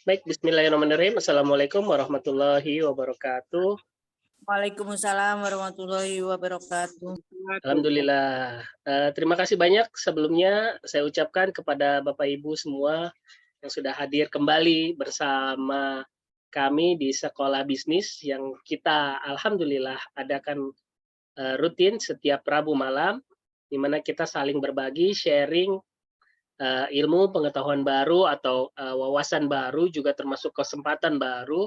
Baik, bismillahirrahmanirrahim. Assalamualaikum warahmatullahi wabarakatuh. Waalaikumsalam warahmatullahi wabarakatuh. Alhamdulillah. Terima kasih banyak sebelumnya saya ucapkan kepada Bapak Ibu semua yang sudah hadir kembali bersama kami di Sekolah Bisnis yang kita alhamdulillah adakan rutin setiap Rabu malam, di mana kita saling berbagi, sharing ilmu, pengetahuan baru atau wawasan baru juga termasuk kesempatan baru.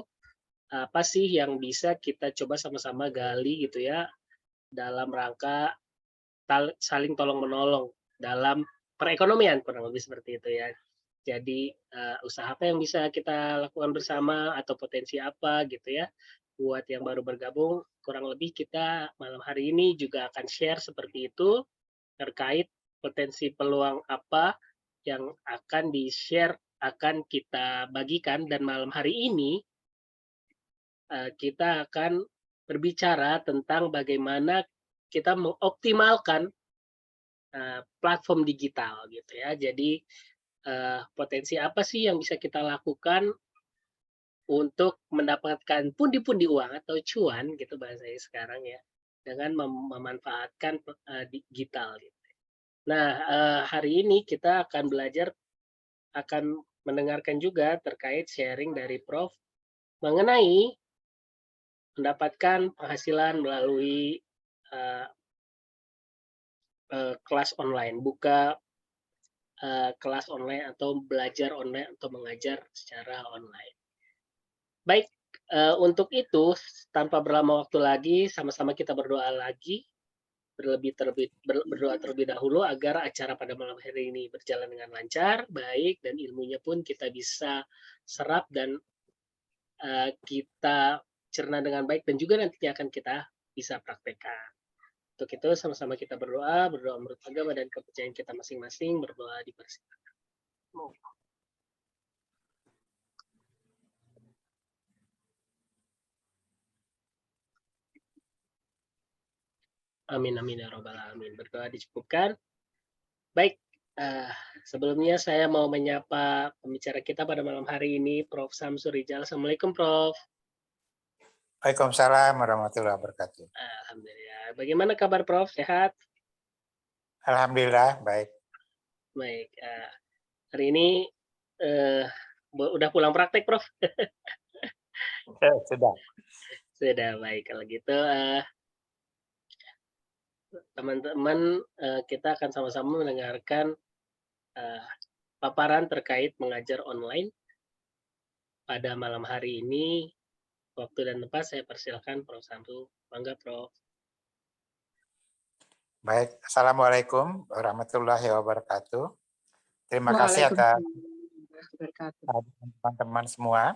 Apa sih yang bisa kita coba sama-sama gali gitu ya, dalam rangka saling tolong-menolong dalam perekonomian, kurang lebih seperti itu ya. Jadi, usaha apa yang bisa kita lakukan bersama atau potensi apa gitu ya. Buat yang baru bergabung, kurang lebih kita malam hari ini juga akan share seperti itu, terkait potensi peluang apa yang akan di-share, akan kita bagikan dan malam hari ini kita akan berbicara tentang bagaimana kita mengoptimalkan platform digital gitu ya. Jadi potensi apa sih yang bisa kita lakukan untuk mendapatkan pundi-pundi uang atau cuan gitu bahasanya sekarang ya, dengan memanfaatkan digital gitu. Nah, hari ini kita akan belajar, akan mendengarkan juga terkait sharing dari Prof mengenai mendapatkan penghasilan melalui uh, kelas online, buka kelas online atau belajar online atau mengajar secara online. Baik, untuk itu tanpa berlama waktu lagi, sama-sama kita berdoa lagi, berdoa terlebih dahulu agar acara pada malam hari ini berjalan dengan lancar, baik, dan ilmunya pun kita bisa serap dan kita cerna dengan baik dan juga nantinya akan kita bisa praktekkan. Untuk itu sama-sama kita berdoa menurut agama dan kepercayaan kita masing-masing, berdoa dipersilakan. Amin amin ya robbal alamin. Berdoa dicukupkan. Baik, sebelumnya saya mau menyapa pembicara kita pada malam hari ini, Prof. Samsur Rijal. Assalamualaikum, Prof. Waalaikumsalam warahmatullahi wabarakatuh. Alhamdulillah. Bagaimana kabar, Prof? Sehat? Alhamdulillah, baik. Baik. Hari ini udah pulang praktek, Prof? Sudah. Sudah, baik. Kalau gitu, teman-teman, kita akan sama-sama mendengarkan paparan terkait mengajar online pada malam hari ini. Waktu dan tempat saya persilakan Prof. Samsu. Bangga, Prof. Baik, Assalamualaikum warahmatullahi wabarakatuh. Terima kasih atas teman-teman semua.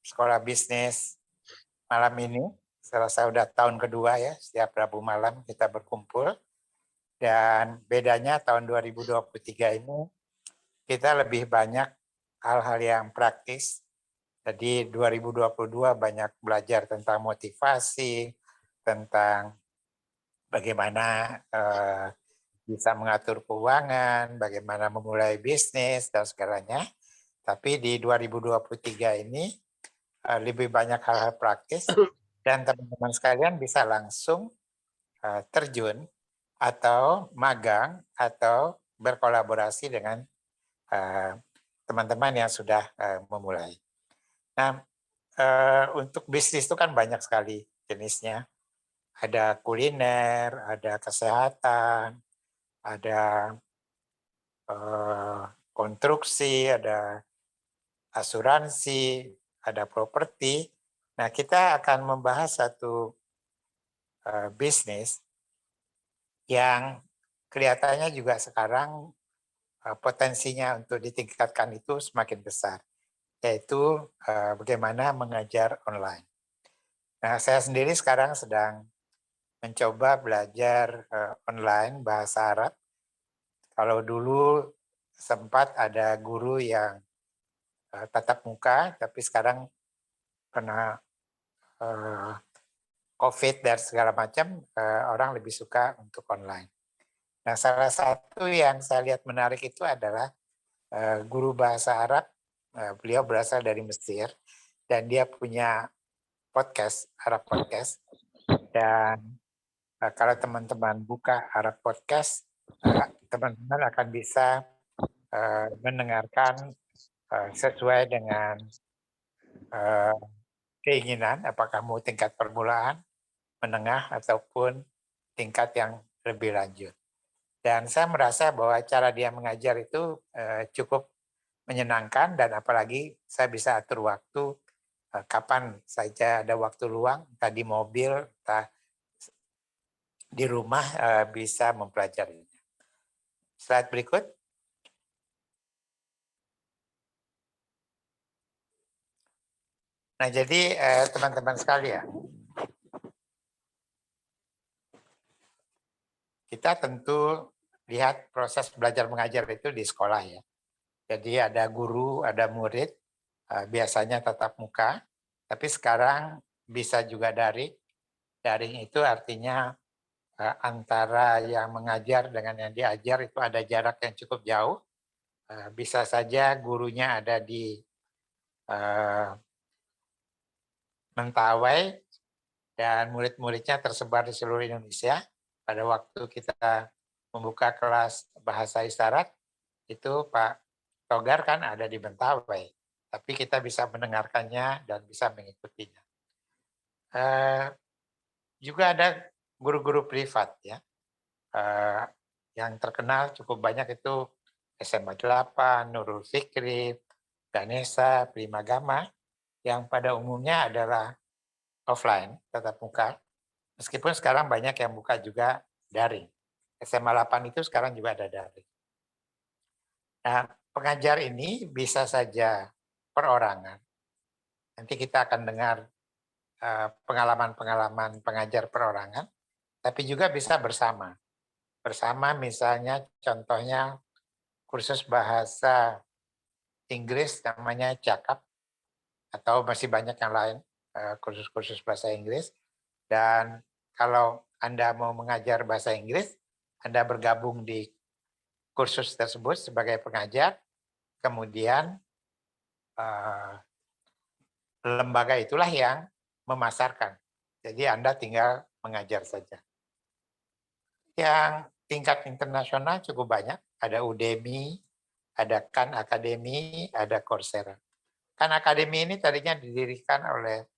Sekolah Bisnis malam ini, saya udah tahun kedua ya, setiap Rabu malam kita berkumpul. Dan bedanya tahun 2023 ini, kita lebih banyak hal-hal yang praktis. Jadi 2022 banyak belajar tentang motivasi, tentang bagaimana bisa mengatur keuangan, bagaimana memulai bisnis, dan segalanya. Tapi di 2023 ini lebih banyak hal-hal praktis, dan teman-teman sekalian bisa langsung terjun atau magang atau berkolaborasi dengan teman-teman yang sudah memulai. Nah, untuk bisnis itu kan banyak sekali jenisnya. Ada kuliner, ada kesehatan, ada konstruksi, ada asuransi, ada properti. Nah, kita akan membahas satu bisnis yang kelihatannya juga sekarang potensinya untuk ditingkatkan itu semakin besar, yaitu bagaimana mengajar online. Nah, saya sendiri sekarang sedang mencoba belajar online bahasa Arab. Kalau dulu sempat ada guru yang tatap muka, tapi sekarang karena COVID dan segala macam, orang lebih suka untuk online. Nah, salah satu yang saya lihat menarik itu adalah guru bahasa Arab Beliau berasal dari Mesir dan dia punya podcast, Arab Podcast. Dan kalau teman-teman buka Arab Podcast, teman-teman akan bisa mendengarkan sesuai dengan keinginan, apakah mau tingkat permulaan, menengah, ataupun tingkat yang lebih lanjut. Dan saya merasa bahwa cara dia mengajar itu cukup menyenangkan, dan apalagi saya bisa atur waktu kapan saja ada waktu luang, entah di mobil, entah di rumah bisa mempelajarinya. Slide berikut. Nah, jadi teman-teman sekalian, kita tentu lihat proses belajar mengajar itu di sekolah ya. Jadi ada guru, ada murid, biasanya tatap muka, tapi sekarang bisa juga daring. Daring itu artinya antara yang mengajar dengan yang diajar itu ada jarak yang cukup jauh. Bisa saja gurunya ada di Mentawai dan murid-muridnya tersebar di seluruh Indonesia. Pada waktu kita membuka kelas bahasa isyarat, itu Pak Togar kan ada di Mentawai, tapi kita bisa mendengarkannya dan bisa mengikutinya. Juga ada guru-guru privat ya, yang terkenal cukup banyak itu SMA 8, Nurul Fikri, Ganesha, Primagama, yang pada umumnya adalah offline, tatap muka. Meskipun sekarang banyak yang buka juga daring. SMA 8 itu sekarang juga ada daring. Nah, pengajar ini bisa saja perorangan. Nanti kita akan dengar pengalaman-pengalaman pengajar perorangan, tapi juga bisa bersama. Bersama misalnya contohnya kursus bahasa Inggris namanya Cakap, atau masih banyak yang lain kursus-kursus bahasa Inggris. Dan kalau Anda mau mengajar bahasa Inggris, Anda bergabung di kursus tersebut sebagai pengajar, kemudian lembaga itulah yang memasarkan. Jadi Anda tinggal mengajar saja. Yang tingkat internasional cukup banyak, ada Udemy, ada Khan Academy, ada Coursera. Khan Academy ini tadinya didirikan oleh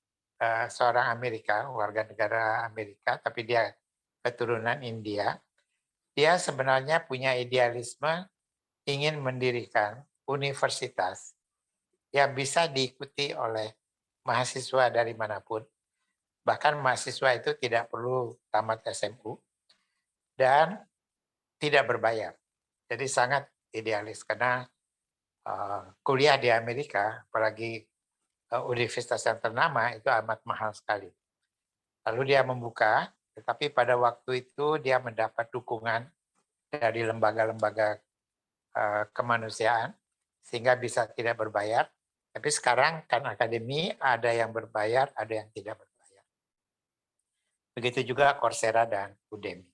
seorang Amerika, warga negara Amerika, tapi dia keturunan India. Dia sebenarnya punya idealisme ingin mendirikan universitas yang bisa diikuti oleh mahasiswa dari manapun. Bahkan mahasiswa itu tidak perlu tamat SMU dan tidak berbayar. Jadi sangat idealis karena kuliah di Amerika, apalagi universitas yang ternama, itu amat mahal sekali. Lalu dia membuka, tetapi pada waktu itu dia mendapat dukungan dari lembaga-lembaga kemanusiaan sehingga bisa tidak berbayar. Tapi sekarang kan akademi ada yang berbayar, ada yang tidak berbayar. Begitu juga Coursera dan Udemy.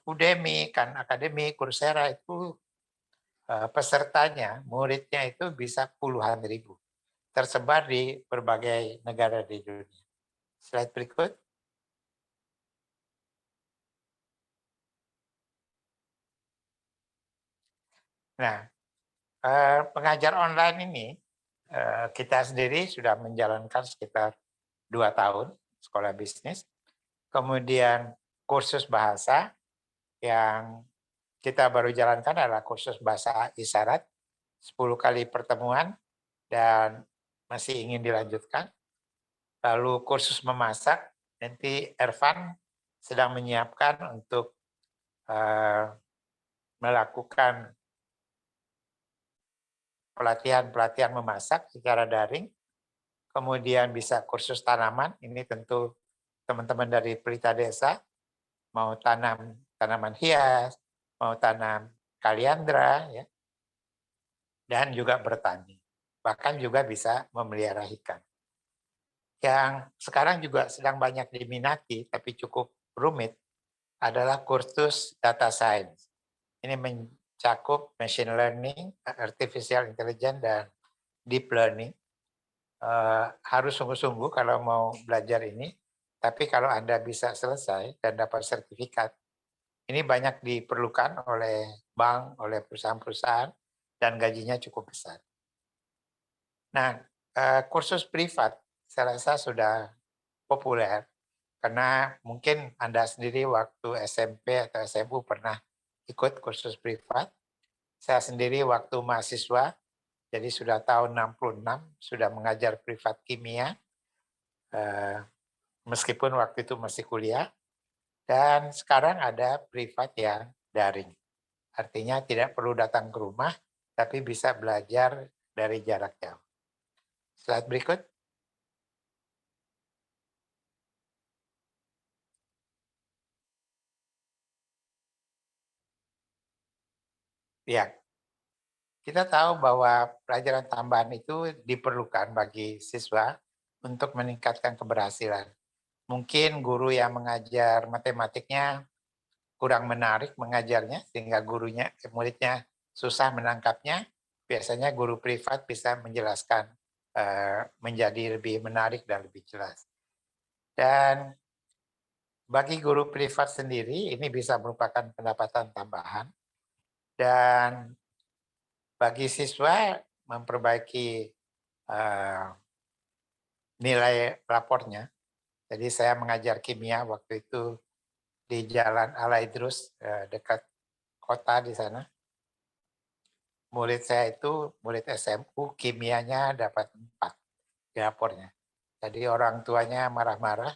Udemy, kan akademi, Coursera itu pesertanya, muridnya itu bisa puluhan ribu. Tersebar di berbagai negara di dunia. Slide berikut. Nah, pengajar online ini kita sendiri sudah menjalankan sekitar 2 tahun sekolah bisnis. Kemudian kursus bahasa yang kita baru jalankan adalah kursus bahasa isyarat, 10 kali pertemuan dan masih ingin dilanjutkan. Lalu kursus memasak, nanti Ervan sedang menyiapkan untuk melakukan pelatihan memasak secara daring. Kemudian bisa kursus tanaman, ini tentu teman-teman dari Pelita Desa mau tanam tanaman hias, mau tanam kaliandra, ya, dan juga bertani. Bahkan juga bisa memelihara ikan. Yang sekarang juga sedang banyak diminati, tapi cukup rumit, adalah kursus data science. Ini cakup machine learning, artificial intelligence, dan deep learning. Harus sungguh-sungguh kalau mau belajar ini, tapi kalau Anda bisa selesai dan dapat sertifikat, ini banyak diperlukan oleh bank, oleh perusahaan-perusahaan, dan gajinya cukup besar. Nah, kursus privat saya rasa sudah populer, karena mungkin Anda sendiri waktu SMP atau SMU pernah ikut kursus privat. Saya sendiri waktu mahasiswa, jadi sudah tahun 66, sudah mengajar privat kimia, meskipun waktu itu masih kuliah, dan sekarang ada privat yang daring. Artinya tidak perlu datang ke rumah, tapi bisa belajar dari jarak jauh. Slide berikut. Ya, kita tahu bahwa pelajaran tambahan itu diperlukan bagi siswa untuk meningkatkan keberhasilan. Mungkin guru yang mengajar matematiknya kurang menarik mengajarnya, sehingga muridnya susah menangkapnya. Biasanya guru privat bisa menjelaskan menjadi lebih menarik dan lebih jelas. Dan bagi guru privat sendiri, ini bisa merupakan pendapatan tambahan. Dan bagi siswa memperbaiki nilai raportnya. Jadi saya mengajar kimia waktu itu di Jalan Alaidrus dekat kota di sana. Murid saya itu murid SMU, kimianya dapat 4 di rapornya. Jadi orang tuanya marah-marah,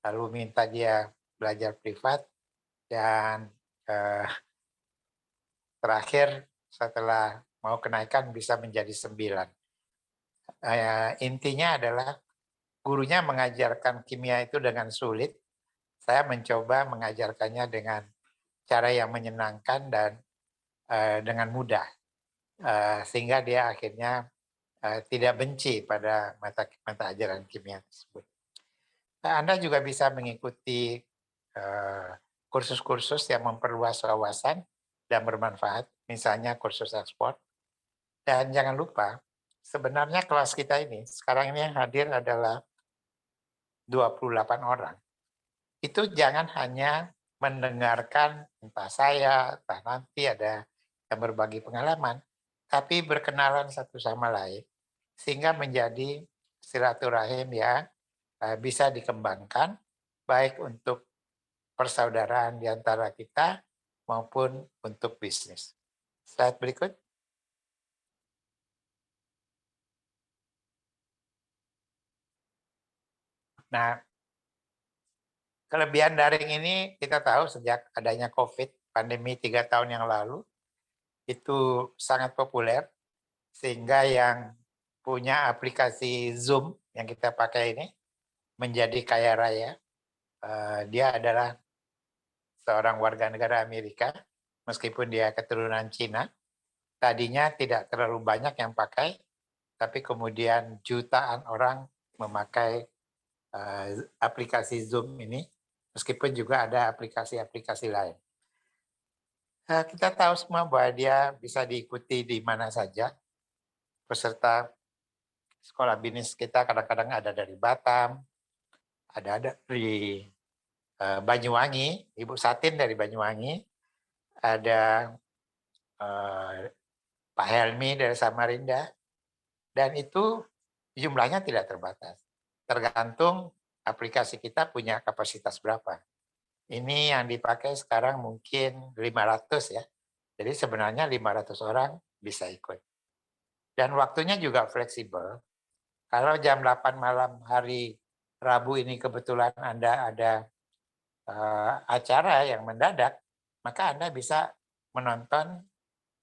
lalu minta dia belajar privat, dan terakhir setelah mau kenaikan bisa menjadi 9. Intinya adalah gurunya mengajarkan kimia itu dengan sulit. Saya mencoba mengajarkannya dengan cara yang menyenangkan dan dengan mudah, sehingga dia akhirnya tidak benci pada mata ajaran kimia tersebut. Nah, Anda juga bisa mengikuti kursus-kursus yang memperluas wawasan dan bermanfaat, misalnya kursus ekspor. Dan jangan lupa, sebenarnya kelas kita ini, sekarang ini yang hadir adalah 28 orang. Itu jangan hanya mendengarkan entah saya, entah nanti ada yang berbagi pengalaman, tapi berkenalan satu sama lain, sehingga menjadi silaturahim yang bisa dikembangkan, baik untuk persaudaraan di antara kita maupun untuk bisnis. Slide berikut. Nah, kelebihan daring ini kita tahu sejak adanya COVID, pandemi 3 tahun yang lalu, itu sangat populer, sehingga yang punya aplikasi Zoom yang kita pakai ini menjadi kaya raya. Dia adalah seorang warga negara Amerika, meskipun dia keturunan Cina. Tadinya tidak terlalu banyak yang pakai, tapi kemudian jutaan orang memakai aplikasi Zoom ini, meskipun juga ada aplikasi-aplikasi lain. Kita tahu semua bahwa dia bisa diikuti di mana saja. Peserta sekolah bisnis kita kadang-kadang ada dari Batam, ada dari Banyuwangi, Ibu Satin dari Banyuwangi, ada Pak Helmi dari Samarinda, dan itu jumlahnya tidak terbatas. Tergantung aplikasi kita punya kapasitas berapa. Ini yang dipakai sekarang mungkin 500 ya. Jadi sebenarnya 500 orang bisa ikut. Dan waktunya juga fleksibel. Kalau jam 8 malam hari Rabu ini kebetulan Anda ada acara yang mendadak, maka Anda bisa menonton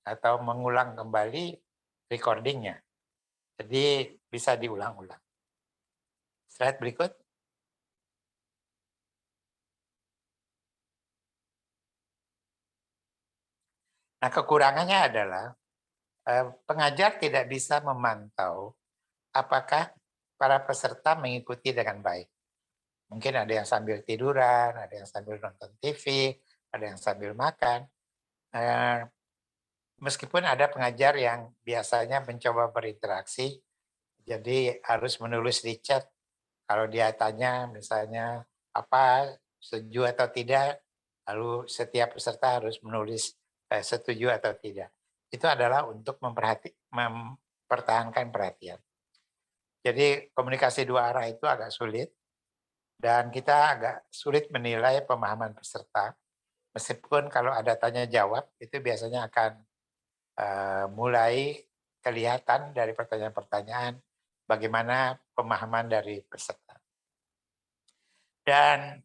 atau mengulang kembali recordingnya. Jadi bisa diulang-ulang. Slide berikut. Nah, kekurangannya adalah pengajar tidak bisa memantau apakah para peserta mengikuti dengan baik. Mungkin ada yang sambil tiduran, ada yang sambil nonton TV, ada yang sambil makan. meskipun ada pengajar yang biasanya mencoba berinteraksi, jadi harus menulis di chat. Kalau dia tanya misalnya apa, setuju atau tidak, lalu setiap peserta harus menulis setuju atau tidak. Itu adalah untuk mempertahankan perhatian. Jadi komunikasi dua arah itu agak sulit, dan kita agak sulit menilai pemahaman peserta. Meskipun kalau ada tanya jawab, itu biasanya akan mulai kelihatan dari pertanyaan-pertanyaan bagaimana pemahaman dari peserta. Dan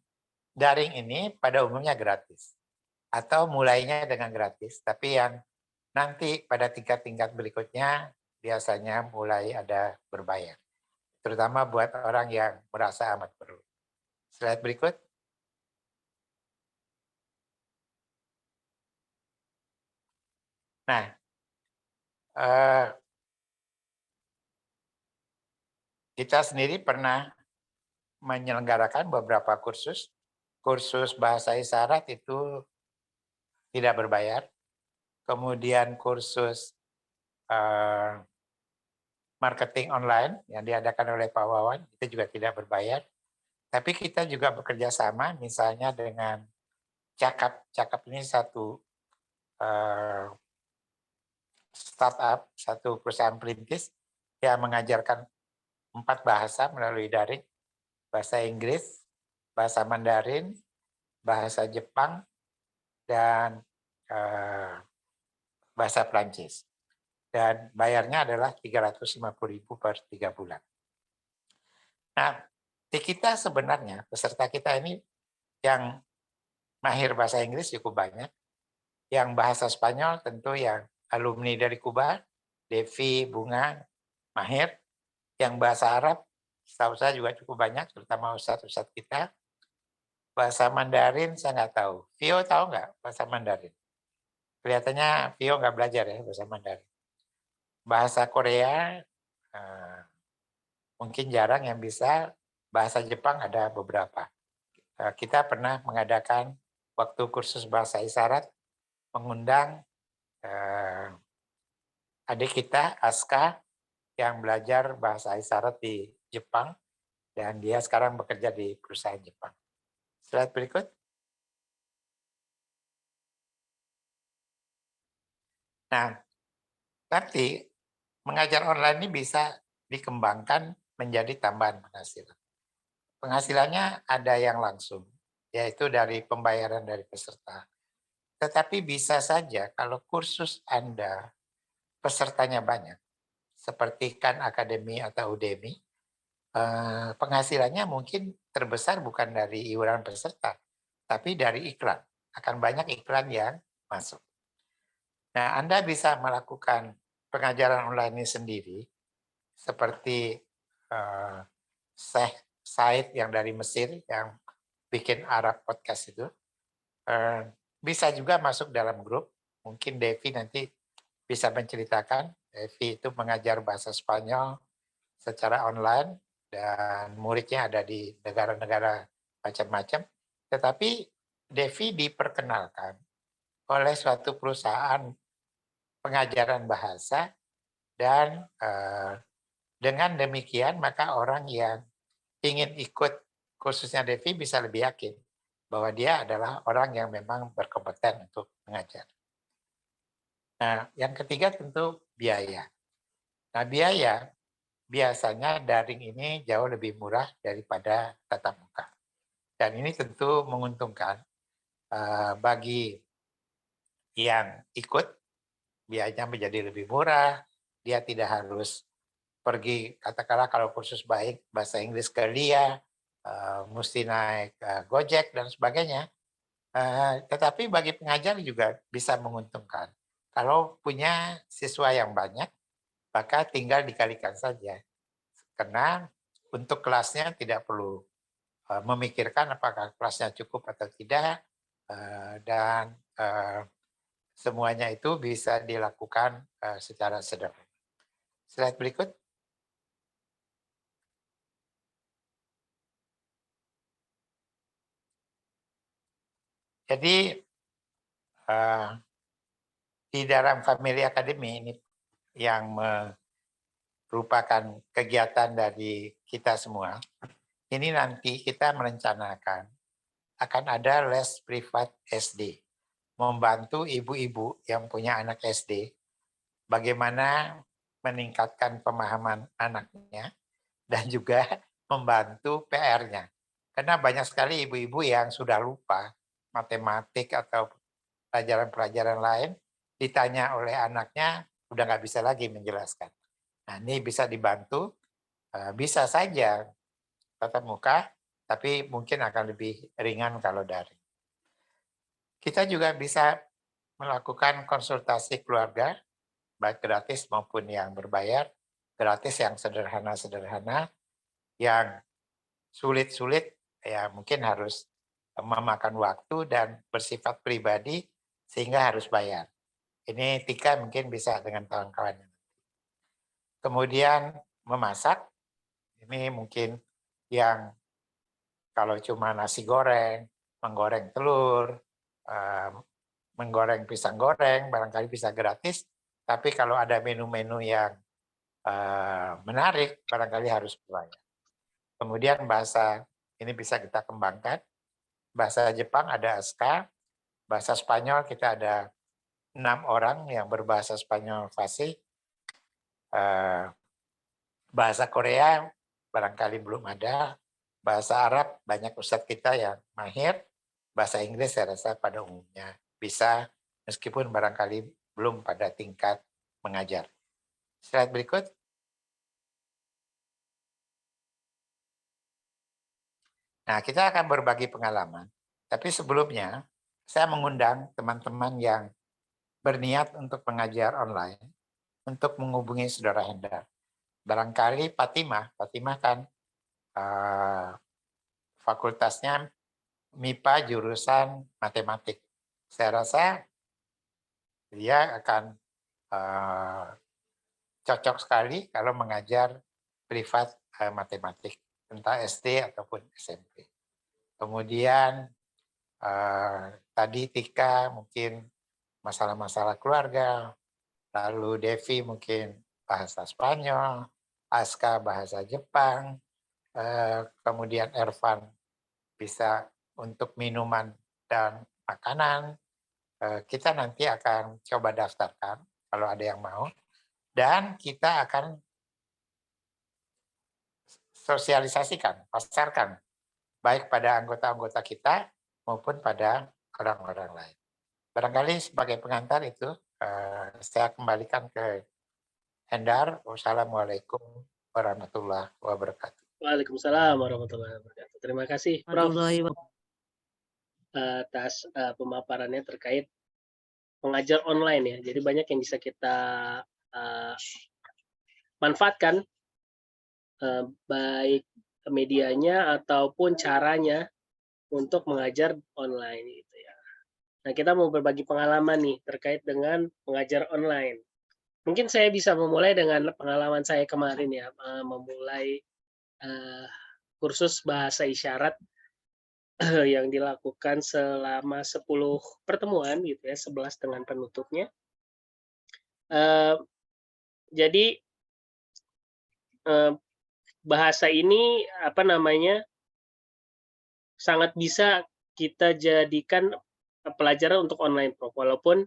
daring ini pada umumnya gratis, atau mulainya dengan gratis, tapi yang nanti pada tingkat-tingkat berikutnya biasanya mulai ada berbayar, terutama buat orang yang merasa amat perlu. Slide berikut. Nah, kita sendiri pernah menyelenggarakan beberapa kursus. Kursus bahasa isyarat itu tidak berbayar. Kemudian kursus marketing online yang diadakan oleh Pak Wawan itu juga tidak berbayar. Tapi kita juga bekerja sama misalnya dengan Cakap. Cakap ini satu startup, satu perusahaan perintis yang mengajarkan 4 bahasa melalui daring. Bahasa Inggris, bahasa Mandarin, bahasa Jepang, dan bahasa Prancis. Dan bayarnya adalah 350.000 per 3 bulan. Nah, di kita sebenarnya peserta kita ini yang mahir bahasa Inggris cukup banyak. Yang bahasa Spanyol tentu yang alumni dari Kuba, Devi, Bunga, mahir. Yang bahasa Arab, setahu saya juga cukup banyak, terutama ustadz-ustadz kita. Bahasa Mandarin saya nggak tahu. Vio tahu nggak bahasa Mandarin? Kelihatannya Vio nggak belajar ya bahasa Mandarin. Bahasa Korea mungkin jarang yang bisa. Bahasa Jepang ada beberapa. Kita pernah mengadakan waktu kursus bahasa isyarat, mengundang adik kita, Aska, yang belajar bahasa isyarat di Jepang, dan dia sekarang bekerja di perusahaan Jepang. Slide berikut. Nah, nanti mengajar online ini bisa dikembangkan menjadi tambahan penghasilan. Penghasilannya ada yang langsung, yaitu dari pembayaran dari peserta. Tetapi bisa saja kalau kursus Anda pesertanya banyak, seperti Khan Academy atau Udemy, penghasilannya mungkin terbesar bukan dari iuran peserta, tapi dari iklan. Akan banyak iklan yang masuk. Nah, Anda bisa melakukan pengajaran online ini sendiri, seperti Sheikh Said yang dari Mesir, yang bikin Arab podcast itu. Bisa juga masuk dalam grup. Mungkin Devi nanti bisa menceritakan. Devi itu mengajar bahasa Spanyol secara online, dan muridnya ada di negara-negara macam-macam. Tetapi Devi diperkenalkan oleh suatu perusahaan pengajaran bahasa, dan dengan demikian maka orang yang ingin ikut kursusnya Devi bisa lebih yakin bahwa dia adalah orang yang memang berkompeten untuk mengajar. Nah, yang ketiga tentu biaya. Nah, biaya biasanya daring ini jauh lebih murah daripada tatap muka. Dan ini tentu menguntungkan bagi yang ikut, biayanya menjadi lebih murah, dia tidak harus pergi, katakanlah kalau kursus baik bahasa Inggris ke Lia, mesti naik Gojek dan sebagainya. Tetapi bagi pengajar juga bisa menguntungkan. Kalau punya siswa yang banyak, maka tinggal dikalikan saja. Karena untuk kelasnya tidak perlu memikirkan apakah kelasnya cukup atau tidak, dan semuanya itu bisa dilakukan secara sederhana. Slide berikut. Jadi di dalam Family Academy ini yang merupakan kegiatan dari kita semua, ini nanti kita merencanakan akan ada les privat SD, membantu ibu-ibu yang punya anak SD, bagaimana meningkatkan pemahaman anaknya, dan juga membantu PR-nya. Karena banyak sekali ibu-ibu yang sudah lupa matematik atau pelajaran-pelajaran lain, ditanya oleh anaknya, udah nggak bisa lagi menjelaskan. Nah, ini bisa dibantu, bisa saja tatap muka, tapi mungkin akan lebih ringan kalau daring. Kita juga bisa melakukan konsultasi keluarga, baik gratis maupun yang berbayar. Gratis yang sederhana-sederhana, yang sulit-sulit ya mungkin harus memakan waktu dan bersifat pribadi sehingga harus bayar. Ini Tika mungkin bisa dengan kawan-kawannya. Kemudian memasak, ini mungkin yang kalau cuma nasi goreng, menggoreng telur, menggoreng pisang goreng, barangkali bisa gratis. Tapi kalau ada menu-menu yang menarik, barangkali harus berbayar. Kemudian bahasa ini bisa kita kembangkan. Bahasa Jepang ada ASKA, bahasa Spanyol kita ada 6 orang yang berbahasa Spanyol fasih. Bahasa Korea barangkali belum ada. Bahasa Arab banyak ustadz kita yang mahir. Bahasa Inggris saya rasa pada umumnya bisa, meskipun barangkali belum pada tingkat mengajar. Slide berikut. Nah, kita akan berbagi pengalaman. Tapi sebelumnya, saya mengundang teman-teman yang berniat untuk mengajar online untuk menghubungi Saudara Hendar. Barangkali Fatimah kan fakultasnya MIPA jurusan matematik. Saya rasa dia akan cocok sekali kalau mengajar privat matematik, entah SD ataupun SMP. Kemudian tadi Tika mungkin masalah-masalah keluarga, lalu Devi mungkin bahasa Spanyol, Aska bahasa Jepang, kemudian Ervan bisa untuk minuman dan makanan. Kita nanti akan coba daftarkan kalau ada yang mau, dan kita akan sosialisasikan, pasarkan, baik pada anggota-anggota kita maupun pada orang-orang lain. Barangkali sebagai pengantar itu, saya kembalikan ke Hendar. Wassalamualaikum warahmatullahi wabarakatuh. Waalaikumsalam warahmatullahi wabarakatuh. Terima kasih, Prof. Warahmatullahi wabarakatuh. Atas pemaparannya terkait mengajar online ya. Jadi banyak yang bisa kita manfaatkan, baik medianya ataupun caranya untuk mengajar online gitu ya. Nah, kita mau berbagi pengalaman nih terkait dengan mengajar online. Mungkin saya bisa memulai dengan pengalaman saya kemarin ya, memulai kursus bahasa isyarat yang dilakukan selama 10 pertemuan gitu ya, 11 dengan penutupnya. Jadi bahasa ini sangat bisa kita jadikan pelajaran untuk online, Prof. Walaupun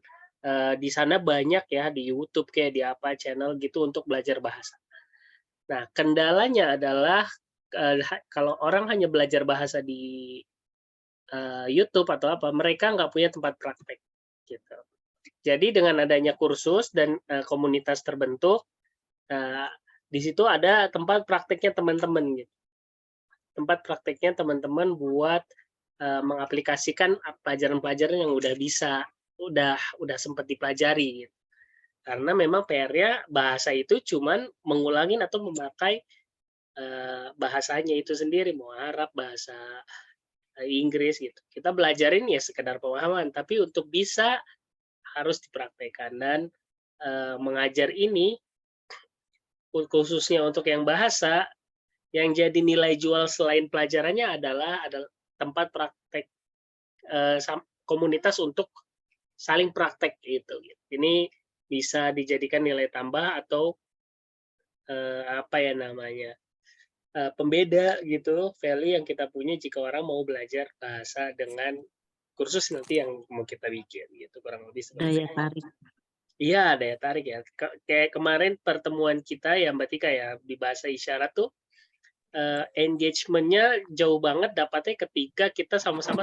di sana banyak ya di YouTube kayak di apa channel gitu untuk belajar bahasa. Nah, kendalanya adalah kalau orang hanya belajar bahasa di YouTube atau apa, mereka nggak punya tempat praktek gitu. Jadi dengan adanya kursus dan komunitas terbentuk, di situ ada tempat prakteknya teman-teman gitu. Tempat prakteknya teman-teman buat mengaplikasikan pelajaran-pelajaran yang udah sempat dipelajari gitu. Karena memang PR-nya bahasa itu cuman mengulangin atau memakai bahasanya itu sendiri, mau Arab, bahasa Inggris gitu. Kita belajarin ya sekedar pemahaman, tapi untuk bisa harus dipraktekkan. Dan mengajar ini khususnya untuk yang bahasa, yang jadi nilai jual selain pelajarannya adalah tempat praktek komunitas untuk saling praktek gitu. ini bisa dijadikan nilai tambah atau apa ya namanya, pembeda gitu, value yang kita punya jika orang mau belajar bahasa dengan kursus nanti yang mau kita bikin gitu, kurang lebih seperti Daya itu. tarik. Iya, daya tarik ya. Kayak kemarin pertemuan kita ya Mbak Tika ya, di bahasa isyarat tuh engagement-nya jauh banget dapatnya ketika kita sama-sama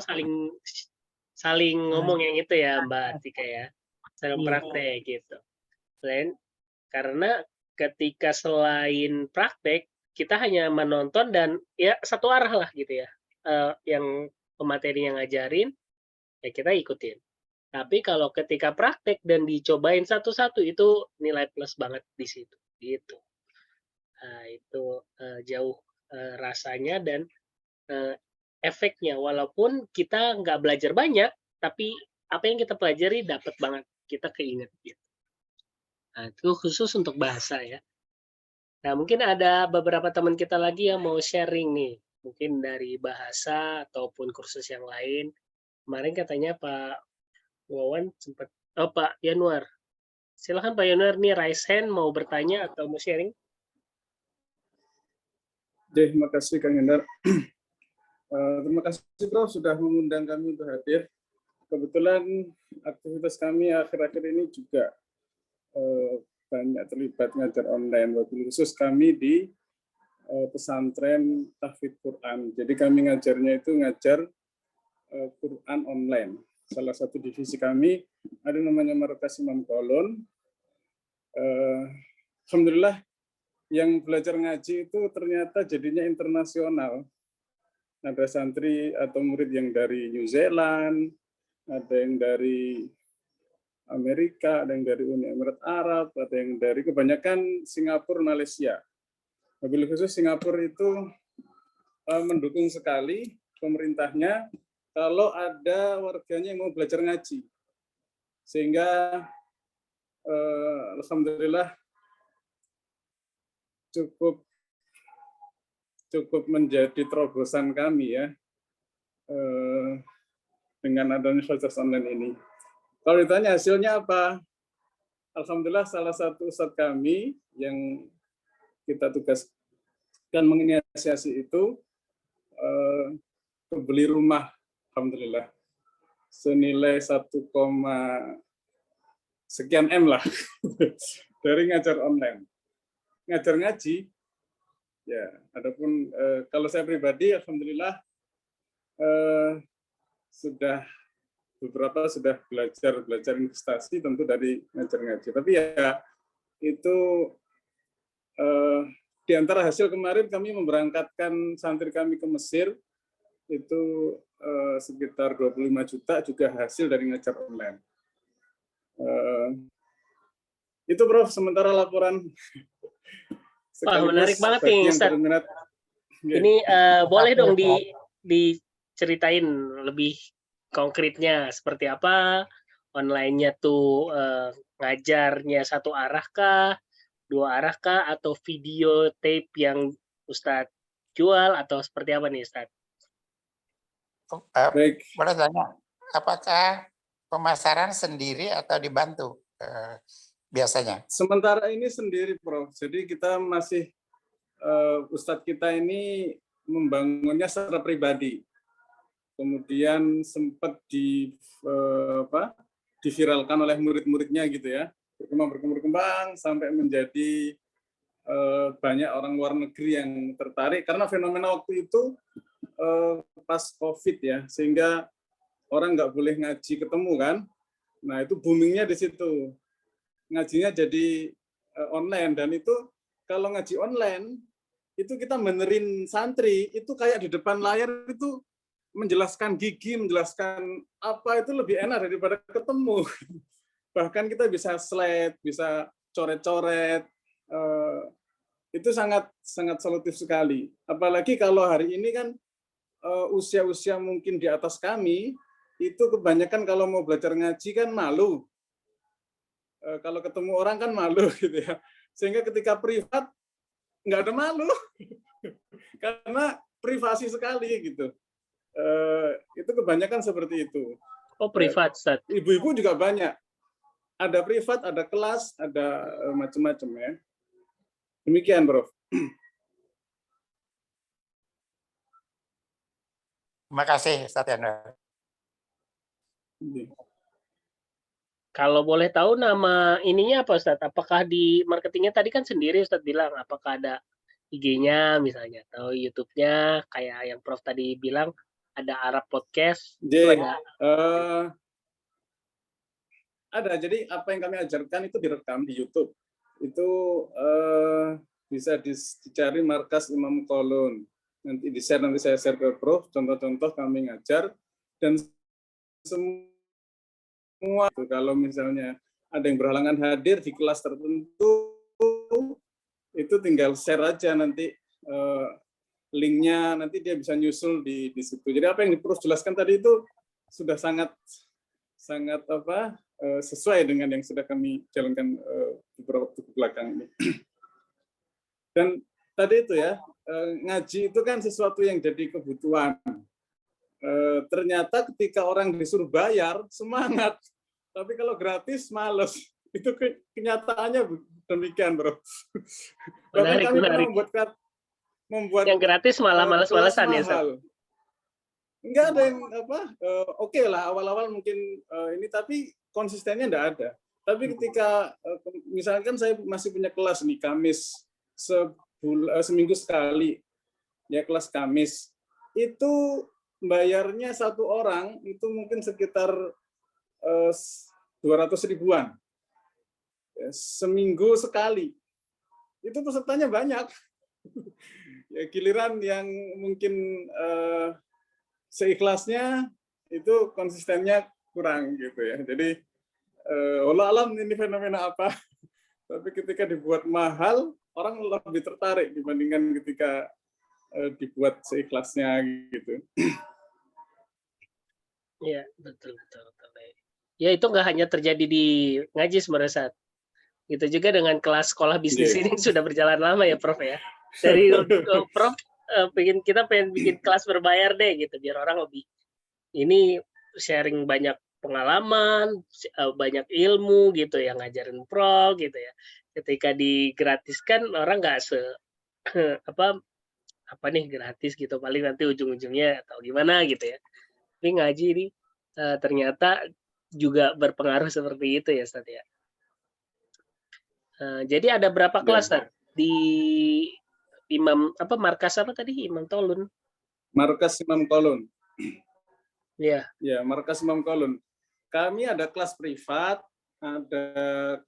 saling ngomong yang itu ya Mbak Tika ya, saling Iya. praktek gitu. Karena ketika selain praktek, kita hanya menonton dan ya satu arah lah gitu ya. Yang pemateri yang ngajarin, ya kita ikutin. Tapi kalau ketika praktek dan dicobain satu-satu itu nilai plus banget di situ. Gitu. Nah, itu jauh rasanya dan efeknya. Walaupun kita nggak belajar banyak, tapi apa yang kita pelajari dapat banget. Kita keinget gitu. Nah, itu khusus untuk bahasa ya. Nah, mungkin ada beberapa teman kita lagi yang mau sharing nih. Mungkin dari bahasa ataupun kursus yang lain. Kemarin katanya Pak Wawan sempat, oh Pak Yanuar. Silahkan Pak Yanuar nih raise hand mau bertanya atau mau sharing. Terima kasih Kang Hendar. Terima kasih Prof sudah mengundang kami untuk hadir. Kebetulan aktivitas kami akhir-akhir ini juga banyak terlibat ngajar online, wabil khusus kami di pesantren tahfidz Quran. Jadi kami ngajarnya itu ngajar Quran online. Salah satu divisi kami ada namanya Markas Imam Kolon. Alhamdulillah yang belajar ngaji itu ternyata jadinya internasional. Ada santri atau murid yang dari New Zealand, ada yang dari Amerika, ada yang dari Uni Emirat Arab, ada yang dari kebanyakan Singapura, Malaysia. Wabil khusus Singapura itu mendukung sekali pemerintahnya kalau ada warganya yang mau belajar ngaji. Sehingga alhamdulillah cukup menjadi terobosan kami ya dengan adanya fasilitas online ini. Kalau ditanya hasilnya apa? Alhamdulillah salah satu ustadz kami yang kita tugaskan menginisiasi itu beli rumah, alhamdulillah senilai 1, sekian M lah dari ngajar online. Ngajar ngaji, ya. Adapun kalau saya pribadi, alhamdulillah beberapa sudah belajar investasi tentu dari ngajar ngaji. Tapi ya itu di antara hasil kemarin kami memberangkatkan santri kami ke Mesir itu sekitar 25 juta juga hasil dari ngajar online. Itu Prof, sementara laporan. Wah, menarik banget nih Ustaz. Ya. Ini boleh dong diceritain lebih konkretnya seperti apa online-nya tuh ngajarnya satu arah kah, dua arah kah, atau video tape yang Ustadz jual atau seperti apa nih Ustadz? Baik. Boleh tanya, apakah pemasaran sendiri atau dibantu biasanya? Sementara ini sendiri Prof. Jadi kita masih Ustadz kita ini membangunnya secara pribadi. Kemudian sempat diviralkan oleh murid-muridnya gitu ya, berkembang sampai menjadi banyak orang luar negeri yang tertarik karena fenomena waktu itu pas COVID ya, sehingga orang nggak boleh ngaji ketemu kan. Nah itu boomingnya di situ, ngajinya jadi online, dan itu kalau ngaji online itu kita benerin santri itu kayak di depan layar itu menjelaskan gigi, menjelaskan apa itu lebih enak daripada ketemu. Bahkan kita bisa slide, bisa coret-coret, itu sangat solutif sekali. Apalagi kalau hari ini kan usia-usia mungkin di atas kami, itu kebanyakan kalau mau belajar ngaji kan malu. Kalau ketemu orang kan malu gitu ya. Sehingga ketika privat nggak ada malu, karena privasi sekali gitu. Itu kebanyakan seperti itu. Oh privat, Ustaz. Ibu-ibu juga banyak. ada privat, ada kelas, ada macam-macam ya. Demikian, Prof. Terima kasih, Ustaz Yanuar. Kalau boleh tahu nama ininya apa Ustadz? Apakah di marketingnya tadi kan sendiri Ustadz bilang, apakah ada IG-nya misalnya atau YouTube-nya kayak yang Prof tadi bilang ada Arab Podcast itu ada. Ada. Jadi apa yang kami ajarkan itu direkam di YouTube. Itu bisa dicari Markas Imam Qaulun. Nanti di-share, nanti saya share ke Prof. Contoh-contoh kami ngajar dan semua kalau misalnya ada yang berhalangan hadir di kelas tertentu itu tinggal share aja nanti linknya, nanti dia bisa nyusul di situ. Jadi apa yang Prof jelaskan tadi itu sudah sangat sesuai dengan yang sudah kami jalankan beberapa waktu belakang ini. Dan tadi itu ya, ngaji itu kan sesuatu yang jadi kebutuhan. Ternyata ketika orang disuruh bayar, semangat. Tapi kalau gratis, males. Itu kenyataannya demikian, Bro. Bahkan kami pernah membuat yang gratis malah males-malesan ya, Ustaz? Enggak ada yang oke lah, awal-awal mungkin ini, tapi konsistennya enggak ada. Tapi ketika misalkan saya masih punya kelas nih, Kamis, seminggu sekali, ya kelas Kamis, itu bayarnya satu orang itu mungkin sekitar 200 ribuan. Ya, seminggu sekali. Itu pesertanya banyak. Ya, giliran yang mungkin seikhlasnya itu konsistennya kurang gitu ya. Jadi wallah alam ini fenomena apa. Tapi ketika dibuat mahal, orang lebih tertarik dibandingkan ketika dibuat seikhlasnya gitu. Iya, betul. Ya itu nggak hanya terjadi di ngaji sebenarnya, Ustaz. Gitu juga dengan kelas sekolah bisnis ini sudah berjalan lama ya, Prof ya. Dari Prof kita pengen bikin kelas berbayar deh gitu, biar orang lebih ini sharing banyak pengalaman, banyak ilmu gitu yang ngajarin Prof gitu ya. Ketika digratiskan orang nggak apa nih gratis gitu, paling nanti ujung-ujungnya atau gimana gitu ya. Tapi ngaji ini ternyata juga berpengaruh seperti itu ya, Ustaz ya. Jadi ada berapa kelas Ustaz di Imam markas apa tadi, Imam Qaulun? Markas Imam Qaulun. Iya. Ya, Markas Imam Qaulun. Kami ada kelas privat,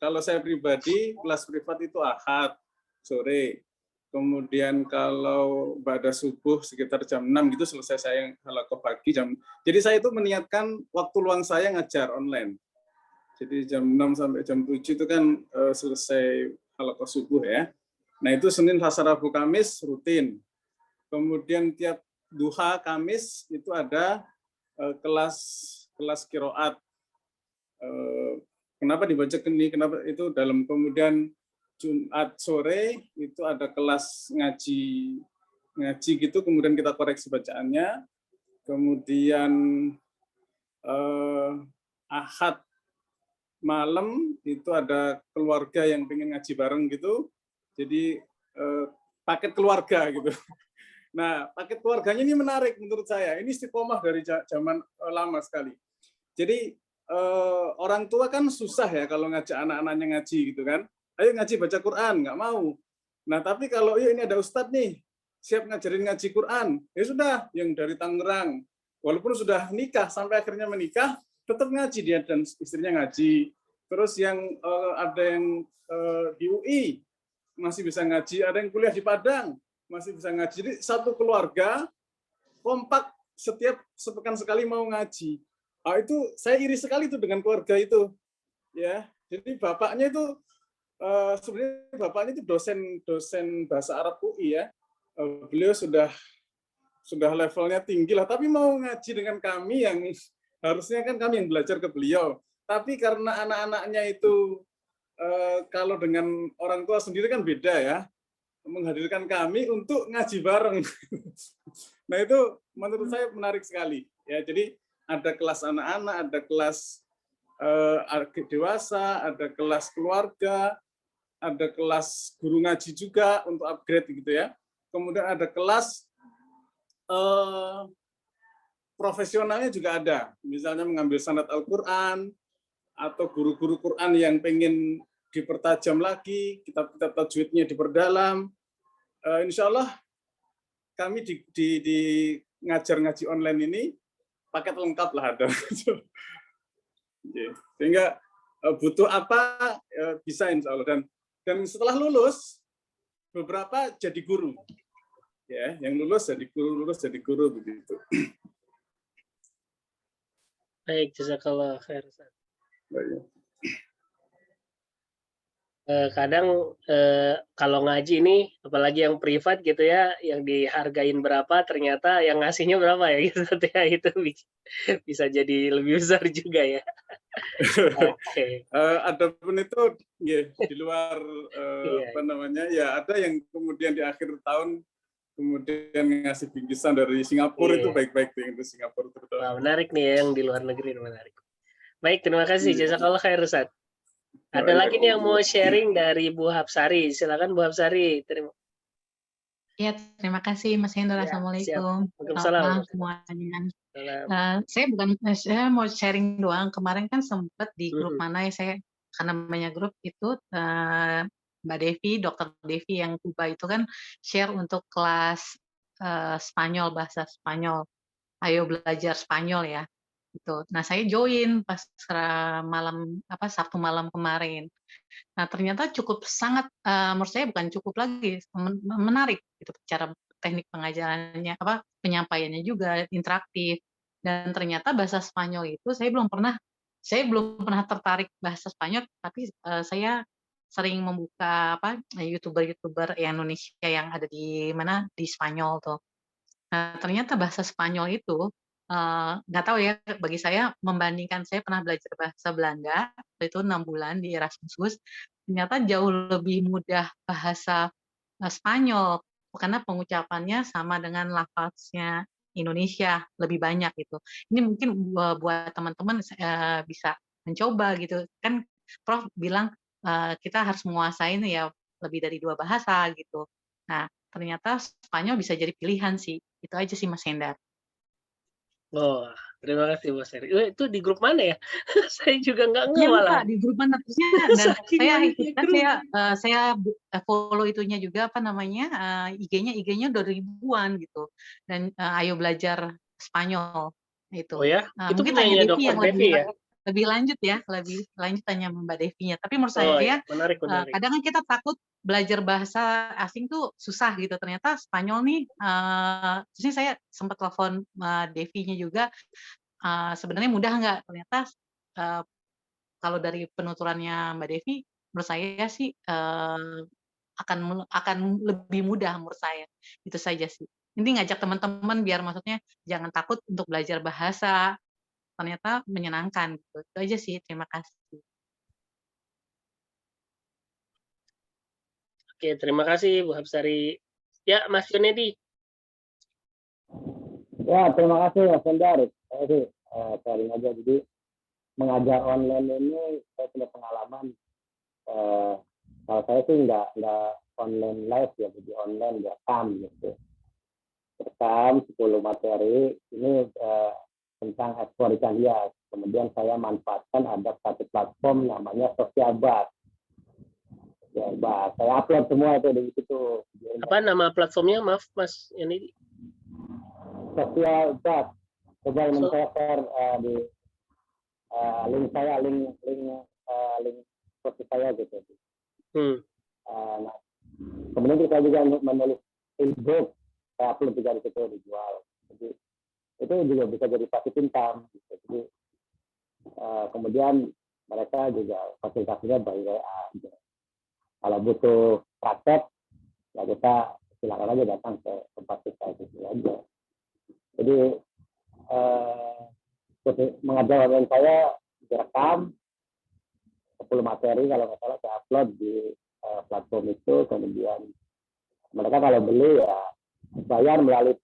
kalau saya pribadi kelas privat itu Ahad sore. Kemudian kalau pada subuh sekitar jam 6 gitu selesai saya halaqah pagi jam. Jadi saya itu meniatkan waktu luang saya ngajar online. Jadi jam 6 sampai jam 7 itu kan selesai halaqah subuh ya. Nah, itu Senin, Selasa, Rabu, Kamis rutin. Kemudian tiap duha Kamis itu ada kelas qiraat. Kenapa dibaca ini? Kenapa itu dalam, kemudian Jumat sore itu ada kelas ngaji gitu, kemudian kita koreksi bacaannya. Kemudian Ahad malam itu ada keluarga yang pengen ngaji bareng gitu. Jadi paket keluarga gitu. Nah, paket keluarganya ini menarik menurut saya. Ini istiqomah dari zaman lama sekali. Jadi orang tua kan susah ya kalau ngajak anak-anaknya ngaji gitu kan. Ayo ngaji baca Quran, nggak mau. Nah, tapi kalau ini ada ustadz nih, siap ngajarin ngaji Quran, ya sudah, yang dari Tangerang, walaupun sudah nikah, sampai akhirnya menikah, tetap ngaji dia dan istrinya ngaji. Terus yang ada yang di UI, masih bisa ngaji, ada yang kuliah di Padang, masih bisa ngaji. Jadi satu keluarga, kompak, setiap sepekan sekali mau ngaji. Nah, itu saya iri sekali tuh dengan keluarga itu. Ya, jadi bapaknya itu, sebenarnya bapaknya itu dosen bahasa Arab UI ya. Beliau sudah levelnya tinggi lah, tapi mau ngaji dengan kami yang harusnya kan kami yang belajar ke beliau. Tapi karena anak-anaknya itu kalau dengan orang tua sendiri kan beda ya, menghadirkan kami untuk ngaji bareng. Nah, itu menurut saya menarik sekali ya. Jadi ada kelas anak-anak, ada kelas dewasa, ada kelas keluarga, ada kelas guru ngaji juga untuk upgrade gitu ya. Kemudian ada kelas profesionalnya juga ada, misalnya mengambil sanad Al-Quran, atau guru-guru Quran yang pengen dipertajam lagi, kitab-kitab tajwidnya diperdalam. Insya Allah kami di ngajar ngaji online ini paket lengkap lah ada. Sehingga butuh apa bisa insya Allah. Dan setelah lulus beberapa jadi guru, ya, yang lulus jadi guru begitu. Baik, jazakallah khair. Baik. Kadang kalau ngaji ini, apalagi yang privat gitu ya, yang dihargain berapa, ternyata yang ngasihnya berapa ya gitu ya, itu bisa jadi lebih besar juga ya. Oke. Adapun itu ya, di luar Iya. apa namanya ya, ada yang kemudian di akhir tahun kemudian ngasih bingkisan dari Singapura. Iya. Itu baik-baik tuh, yang di Singapura Wah, terutama. menarik nih ya, yang di luar negeri menarik. Baik, terima kasih. Iya. Jazakallah khair, Ustaz. Ada Ya, lagi nih yang mau sharing dari Bu Hapsari. Silakan Bu Hapsari. Ya, terima kasih Mas Hendra. Ya, Assalamualaikum. siap. Waalaikumsalam. Selamat malam semuanya. Salam. Saya mau sharing doang. Kemarin kan sempat di grup Mhm. mana ya, saya karena banyak grup itu Mbak Devi, Dokter Devi yang Kuba itu kan share untuk kelas Spanyol, bahasa Spanyol. Ayo belajar Spanyol ya. Gitu. Nah, saya join pas Sabtu malam kemarin. Nah, ternyata cukup sangat menurut saya bukan cukup lagi, menarik gitu cara teknik pengajarannya, penyampaiannya juga interaktif. Dan ternyata bahasa Spanyol itu saya belum pernah tertarik bahasa Spanyol, tapi saya sering membuka YouTuber yang Indonesia yang ada di Spanyol tuh. Nah, ternyata bahasa Spanyol itu nggak tahu ya, bagi saya membandingkan saya pernah belajar bahasa Belanda itu 6 bulan di Erasmus, ternyata jauh lebih mudah bahasa Spanyol karena pengucapannya sama dengan lafaznya Indonesia lebih banyak gitu. Ini mungkin buat teman-teman bisa mencoba gitu. Kan Prof bilang kita harus menguasai ya lebih dari 2 bahasa gitu. Nah, ternyata Spanyol bisa jadi pilihan sih. Itu aja sih Mas Hendar. Oh, terima kasih Mas Heri. Itu di grup mana ya? Saya juga nggak Iya malah. lupa di grup mana terusnya, dan Saking saya banyaknya ikut kan grup. saya follow itunya juga IG-nya udah ribuan gitu. Dan ayo belajar Spanyol itu. Oh ya, itu Mungkin tanya punyanya Devi Dokter yang Devi ya? lebih lanjut ya, lebih lanjut tanya Mbak Devinya. Tapi menurut Oh ya, saya menarik. kadang kan kita takut belajar bahasa asing tuh susah gitu. Ternyata Spanyol nih, terusnya saya sempat telepon Devinya juga, sebenarnya mudah nggak? Ternyata kalau dari penuturannya Mbak Devi, menurut saya sih akan lebih mudah menurut saya. Itu saja sih. Ini ngajak teman-teman biar maksudnya jangan takut untuk belajar bahasa. Ternyata menyenangkan gitu. Itu aja sih. Terima kasih. Oke, terima kasih Bu Hapsari. Ya, Mas Junedi. Ya, terima kasih Mas Hendar. Saya sih sharing aja. Jadi mengajar online ini saya punya pengalaman. Kalau saya sih nggak online live ya, jadi online rekam gitu. Rekam 10 materi ini tentang ekspor ikan hias. Kemudian saya manfaatkan ada satu platform namanya Sosialbat. Saya upload semua itu di situ. Apa nama platformnya? Maaf Mas ini. Sosialbat. Coba saya share di link saya, link post saya gitu. Nah, kemudian kita juga menulis ebook, saya upload juga di situ, dijual. Jadi itu juga bisa jadi passive income. Gitu. Jadi kemudian mereka juga fasilitasinya by WA. Gitu. Kalau butuh praktek, ya kita silakan aja datang ke tempat kita gitu aja. Jadi mengajar online saya direkam 10 materi kalau nggak salah saya upload di platform itu. Kemudian mereka kalau beli ya bayar melalui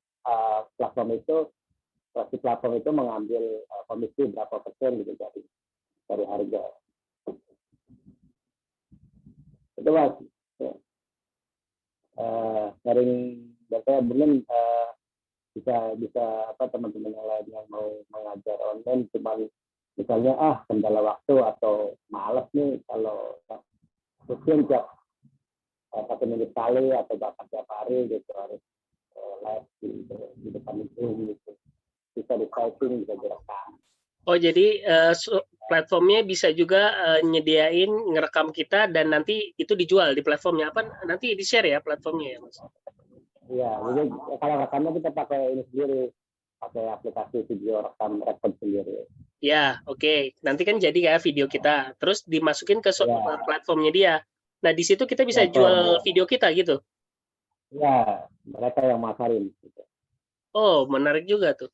platform itu. Si platform itu mengambil komisi berapa persen gitu. Jadi dari harga. Itu Mas. Sharing data belum bisa apa teman-teman yang lain yang mau mengajar online cuman misalnya kendala waktu atau malas nih kalau mungkin tiap 1 minggu sekali atau bahkan tiap hari gitu harus live di depan Zoom gitu, bisa di typing, bisa direkam. Oh, jadi platformnya bisa juga nyediain ngerekam kita dan nanti itu dijual di platformnya apa? Nanti di-share ya platformnya ya, Mas? Iya, jadi kalau rekamnya kita pakai ini sendiri, pakai aplikasi video rekam sendiri. Ya, oke. Nanti kan jadi ya video kita, terus dimasukin ke Ya. platformnya dia. Nah, di situ kita bisa Platform, jual ya. video kita gitu. Ya, mereka yang masarin. Gitu. Oh, menarik juga tuh.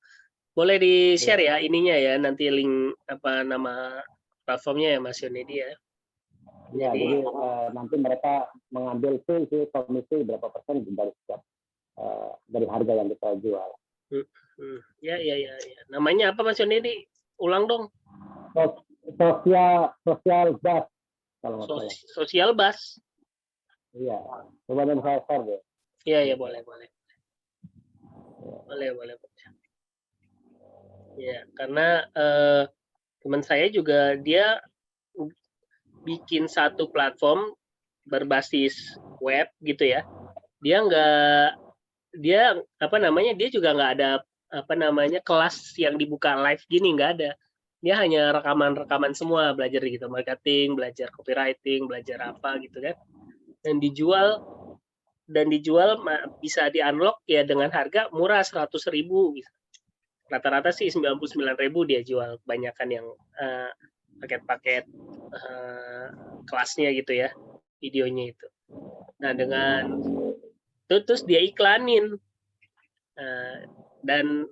Boleh di-share ya ininya ya, nanti link apa nama platformnya ya Mas Yonedi ya. Ya, jadi nanti mereka mengambil komisi berapa persen dari setiap dari harga yang kita jual. Ya. Namanya apa Mas Yonedi? Ulang dong. Sosial bus kalau nggak salah. Sosial bus. Iya, coba dan saya share deh. Iya, boleh. Ya, karena teman saya juga dia bikin satu platform berbasis web gitu ya. Dia juga nggak ada kelas yang dibuka live gini, nggak ada. Dia hanya rekaman semua, belajar digital marketing, belajar copywriting, belajar apa gitu kan. Dan dijual bisa di-unlock ya dengan harga murah 100.000 gitu. Rata-rata sih 99.000 dia jual, kebanyakan yang paket-paket kelasnya gitu ya, videonya itu. Nah, dengan terus dia iklanin dan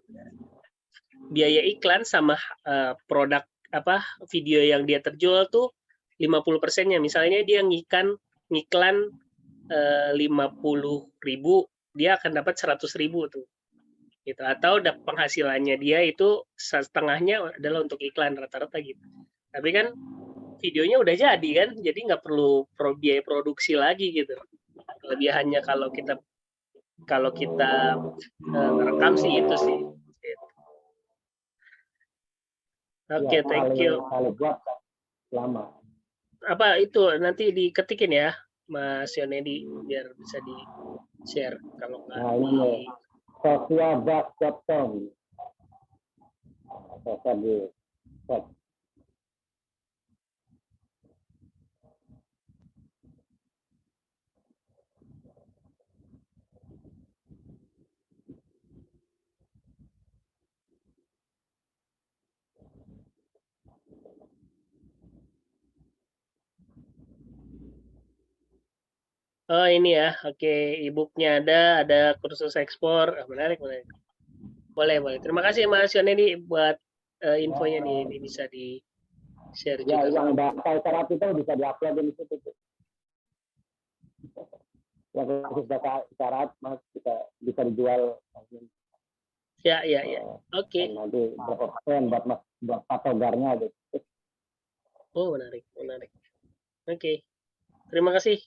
biaya iklan sama produk video yang dia terjual tuh 50%-nya. Misalnya dia ngiklan 50.000, dia akan dapat 100.000 tuh. Gitu. Atau penghasilannya dia itu setengahnya adalah untuk iklan rata-rata gitu. Tapi kan videonya udah jadi kan, jadi nggak perlu biaya produksi lagi gitu. Kelebihannya kalau kita merekam sih itu sih. Oke, thank you. Kalau buat lama. Apa itu nanti diketikin ya, Mas Yonedi, biar bisa di-share kalau nggak. Nah, ini sosialbus.com. Saya di chat. Oh ini ya, oke, e-booknya ada kursus ekspor, menarik. Boleh. Terima kasih Mas Yonedi buat infonya nih, ini bisa di-share Ya, juga. yang data isyarat itu bisa diupload di situ. Yang khusus data isyarat Mas bisa dijual. Ya. Oke. Nanti berapa persen buat patogarnya gitu. Oh, menarik. Oke. Terima kasih.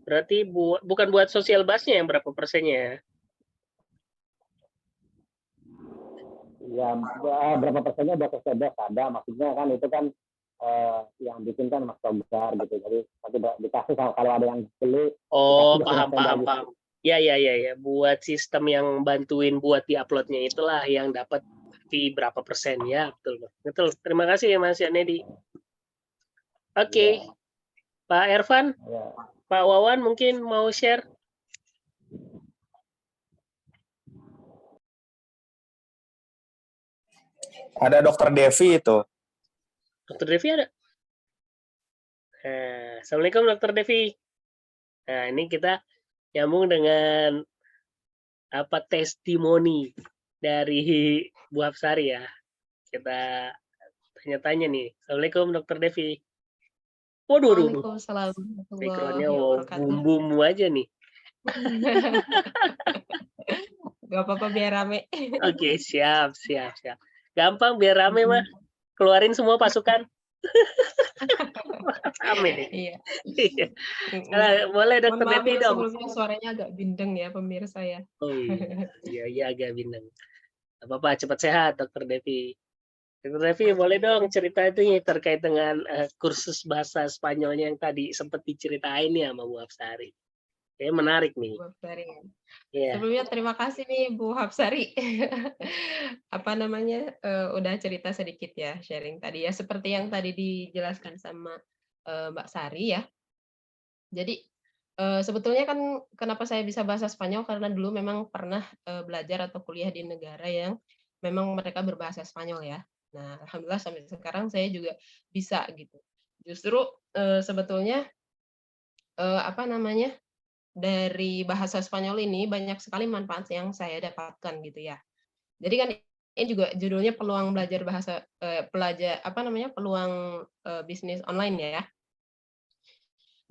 Berarti bukan buat sosial busnya yang berapa persennya ya? Ya, berapa persennya buat sosial bus ada. Maksudnya kan itu kan yang bikin kan Mas Togar gitu. Jadi nanti dikasih kalau ada yang beli. Oh, paham. Ya. Buat sistem yang bantuin buat di-uploadnya itulah yang dapat fee berapa persen ya, betul. Terima kasih ya Mas Yonedi. Oke. Pak Ervan, Ya. Pak Wawan mungkin mau share. Ada Dokter Devi itu. Dokter Devi ada? Assalamualaikum Dokter Devi. Nah, ini kita nyambung dengan testimoni dari Bu Hapsari ya. Kita tanya-tanya nih. Assalamualaikum Dokter Devi. Waduh. Waalaikumsalam Backgroundnya warahmatullahi wabarakatuh. bumbu aja nih. Gak apa-apa biar rame. Oke, siap. Gampang biar rame mah. Keluarin semua pasukan. Rame nih. Iya. Iya. Mm-mm. Boleh Mohon Dokter maaf Devi ya dong. sebelumnya suaranya agak bindeng ya pemirsa ya. Oh iya, iya agak bintang. Gak apa-apa, cepat sehat Dokter Devi. Dokter Devi boleh Amin. dong cerita itu nih terkait dengan kursus bahasa Spanyolnya yang tadi sempat diceritain ya sama Bu Hapsari. Kayaknya menarik nih. Bu Hapsari. Iya. Sebelumnya terima kasih nih Bu Hapsari. Apa namanya udah cerita sedikit ya sharing tadi ya seperti yang tadi dijelaskan sama Mbak Sari ya. Jadi sebetulnya kan kenapa saya bisa bahasa Spanyol karena dulu memang pernah belajar atau kuliah di negara yang memang mereka berbahasa Spanyol ya. Nah, alhamdulillah sampai sekarang saya juga bisa gitu. Justru sebetulnya apa namanya dari bahasa Spanyol ini banyak sekali manfaat yang saya dapatkan gitu ya. Jadi kan ini juga judulnya peluang belajar bahasa apa namanya peluang bisnis online ya.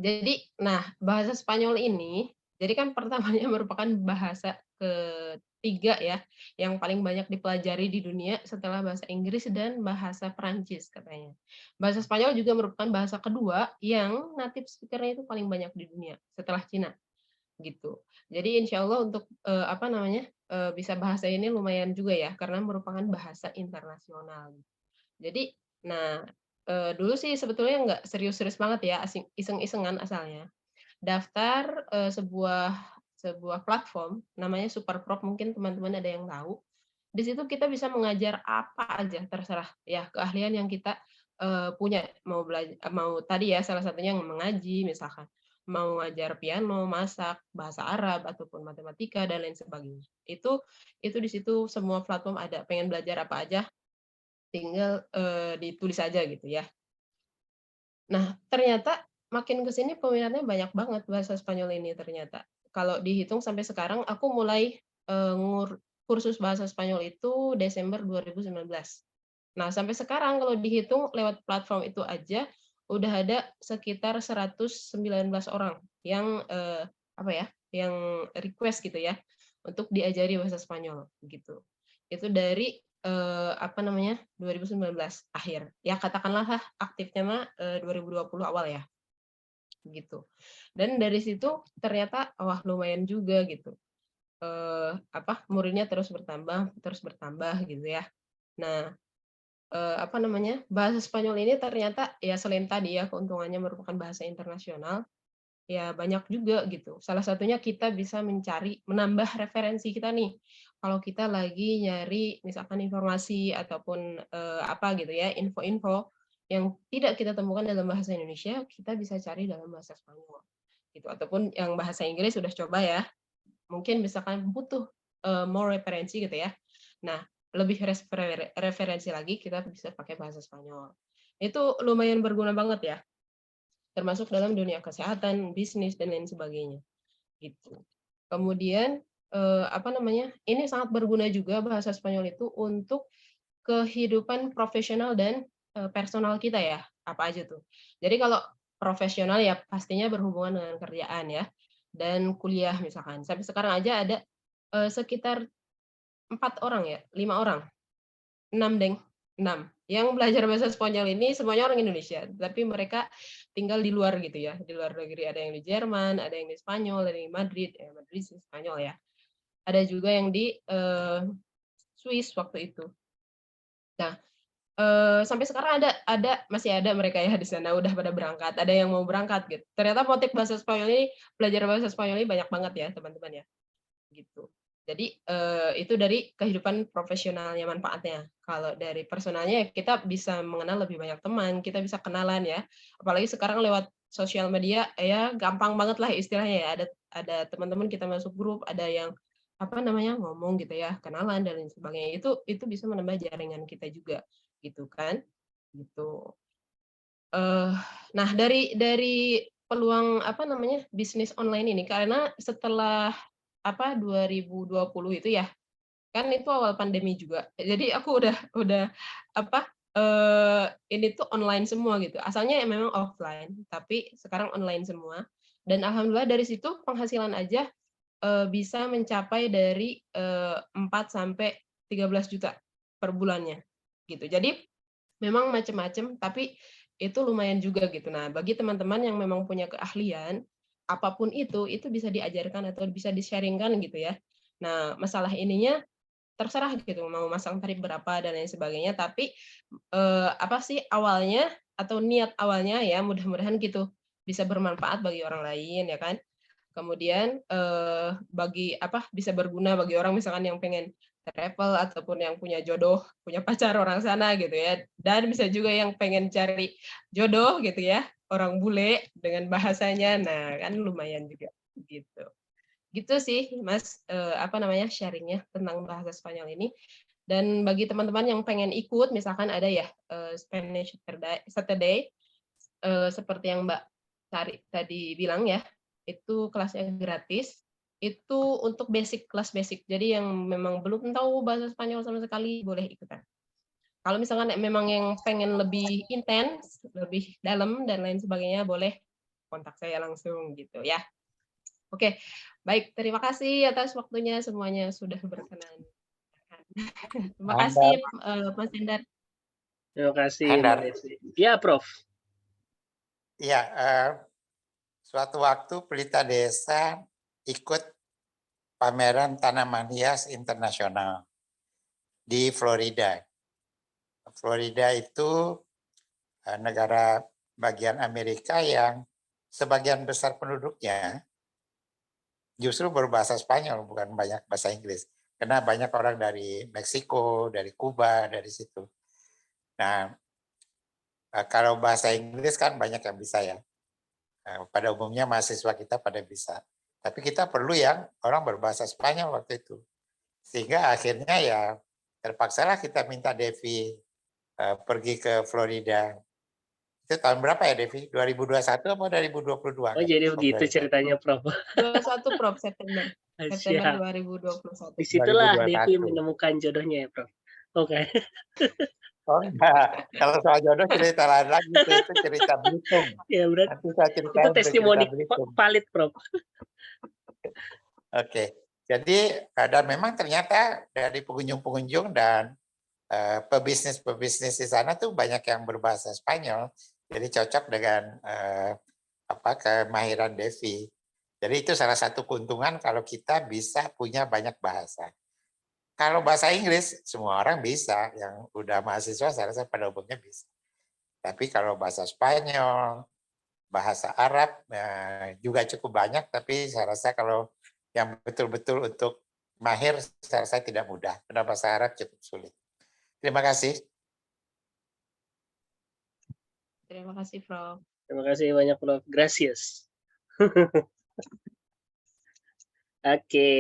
Jadi, nah bahasa Spanyol ini, jadi kan pertamanya merupakan bahasa ketiga ya, yang paling banyak dipelajari di dunia setelah bahasa Inggris dan bahasa Perancis katanya. Bahasa Spanyol juga merupakan bahasa kedua yang native speaker-nya itu paling banyak di dunia setelah Cina gitu. Jadi insya Allah untuk apa namanya bisa bahasa ini lumayan juga ya, karena merupakan bahasa internasional. Jadi, nah dulu sih sebetulnya nggak serius-serius banget ya, iseng-isengan asalnya. Daftar sebuah platform namanya Superprof, mungkin teman-teman ada yang tahu. Di situ kita bisa mengajar apa aja terserah ya keahlian yang kita punya, mau belajar mau tadi ya salah satunya mengaji misalkan, mau ngajar piano, masak, bahasa Arab ataupun matematika dan lain sebagainya. Itu di situ semua platform ada, pengen belajar apa aja tinggal ditulis aja gitu ya. Nah, ternyata makin ke sini peminatnya banyak banget bahasa Spanyol ini ternyata. Kalau dihitung sampai sekarang aku mulai kursus bahasa Spanyol itu Desember 2019. Nah, sampai sekarang kalau dihitung lewat platform itu aja udah ada sekitar 119 orang yang apa ya, yang request gitu ya untuk diajari bahasa Spanyol gitu. Itu dari apa namanya 2019 akhir. Ya katakanlah aktifnya mah 2020 awal ya. Gitu. Dan dari situ ternyata wah lumayan juga gitu. Apa muridnya terus bertambah gitu ya. Nah, apa namanya bahasa Spanyol ini ternyata ya selain tadi ya keuntungannya merupakan bahasa internasional, ya banyak juga gitu. Salah satunya kita bisa menambah referensi kita nih. Kalau kita lagi nyari misalkan informasi ataupun apa gitu ya, info-info yang tidak kita temukan dalam bahasa Indonesia, kita bisa cari dalam bahasa Spanyol. Gitu. Ataupun yang bahasa Inggris sudah coba ya, mungkin misalkan butuh more referensi gitu ya. Nah, lebih referensi lagi kita bisa pakai bahasa Spanyol. Itu lumayan berguna banget ya, termasuk dalam dunia kesehatan, bisnis dan lain sebagainya. Gitu. Kemudian apa namanya? Ini sangat berguna juga bahasa Spanyol itu untuk kehidupan profesional dan personal kita ya. Apa aja tuh? Jadi kalau profesional ya pastinya berhubungan dengan kerjaan ya dan kuliah misalkan. Sampai sekarang aja ada sekitar 4 orang ya, 5 orang, 6 deng, 6 yang belajar bahasa Spanyol ini semuanya orang Indonesia, tapi mereka tinggal di luar gitu ya, di luar negeri. Ada yang di Jerman, ada yang di Spanyol, ada yang di Madrid, Madrid sih Spanyol ya. Ada juga yang di Swiss waktu itu. Nah, sampai sekarang masih ada mereka ya di sana, udah pada berangkat, ada yang mau berangkat gitu. Ternyata motif bahasa Spanyol ini, belajar bahasa Spanyol ini banyak banget ya teman-teman ya, gitu. Jadi itu dari kehidupan profesionalnya manfaatnya. Kalau dari personalnya kita bisa mengenal lebih banyak teman, kita bisa kenalan ya. Apalagi sekarang lewat sosial media ya gampang banget lah istilahnya ya. Ada teman-teman kita masuk grup, ada yang apa namanya ngomong gitu ya, kenalan dan lain sebagainya. Itu bisa menambah jaringan kita juga gitu kan. Gitu. Nah dari peluang apa namanya bisnis online ini karena setelah apa 2020 itu ya, kan itu awal pandemi juga. Jadi aku udah apa, ini tuh online semua gitu. Asalnya ya memang offline, tapi sekarang online semua. Dan alhamdulillah dari situ penghasilan aja bisa mencapai dari 4 sampai 13 juta per bulannya gitu. Jadi memang macam-macam, tapi itu lumayan juga gitu. Nah, bagi teman-teman yang memang punya keahlian, apapun itu bisa diajarkan atau bisa di-sharing-kan gitu ya. Nah, masalah ininya terserah gitu, mau masang tarif berapa dan lain sebagainya, tapi, apa sih awalnya atau niat awalnya ya mudah-mudahan gitu, bisa bermanfaat bagi orang lain ya kan. Kemudian, bagi apa, bisa berguna bagi orang misalkan yang pengen travel ataupun yang punya jodoh, punya pacar orang sana gitu ya, dan bisa juga yang pengen cari jodoh gitu ya, orang bule dengan bahasanya, nah kan lumayan juga, gitu. Gitu sih Mas, apa namanya, sharing-nya tentang bahasa Spanyol ini. Dan bagi teman-teman yang pengen ikut, misalkan ada ya, Spanish Saturday, seperti yang Mbak Sari tadi bilang ya, itu kelasnya gratis, itu untuk kelas basic. Jadi yang memang belum tahu bahasa Spanyol sama sekali, boleh ikutan. Kalau misalkan memang yang pengen lebih intens, lebih dalam dan lain sebagainya, boleh kontak saya langsung gitu ya. Oke, baik. Terima kasih atas waktunya semuanya sudah berkenan. Terima kasih, Mas Endar. Terima kasih Mbak Hendar. Desi. Ya, Prof. Iya, suatu waktu Pelita Desa ikut pameran tanaman hias internasional di Florida. Florida itu negara bagian Amerika yang sebagian besar penduduknya justru berbahasa Spanyol, bukan banyak bahasa Inggris. Karena banyak orang dari Meksiko, dari Kuba, dari situ. Nah, kalau bahasa Inggris kan banyak yang bisa ya. Pada umumnya mahasiswa kita pada bisa. Tapi kita perlu yang orang berbahasa Spanyol waktu itu. Sehingga akhirnya ya terpaksalah kita minta Devi pergi ke Florida. Itu tahun berapa ya Devi? 2021 atau 2022? Oh, jadi begitu ceritanya, Prof. 21 Prof September. September Siap. 2021. Disitulah Devi 2021. menemukan jodohnya ya, Prof. Oke. Oh enggak, kalau soal jodoh cerita lain lagi, itu cerita Belitung. Ya, berarti Nanti saya itu ceritain testimoni cerita Belitung. valid, Prof. Oke, jadi dan memang ternyata dari pengunjung-pengunjung dan pebisnis-pebisnis di sana tuh banyak yang berbahasa Spanyol, jadi cocok dengan kemahiran Devi. Jadi itu salah satu keuntungan kalau kita bisa punya banyak bahasa. Kalau bahasa Inggris semua orang bisa, yang udah mahasiswa saya rasa pada umumnya bisa. Tapi kalau bahasa Spanyol, bahasa Arab juga cukup banyak, tapi saya rasa kalau yang betul-betul untuk mahir saya rasa tidak mudah. Karena bahasa Arab cukup sulit. Terima kasih. Terima kasih, Prof. Terima kasih banyak, Prof. Gracias. Oke.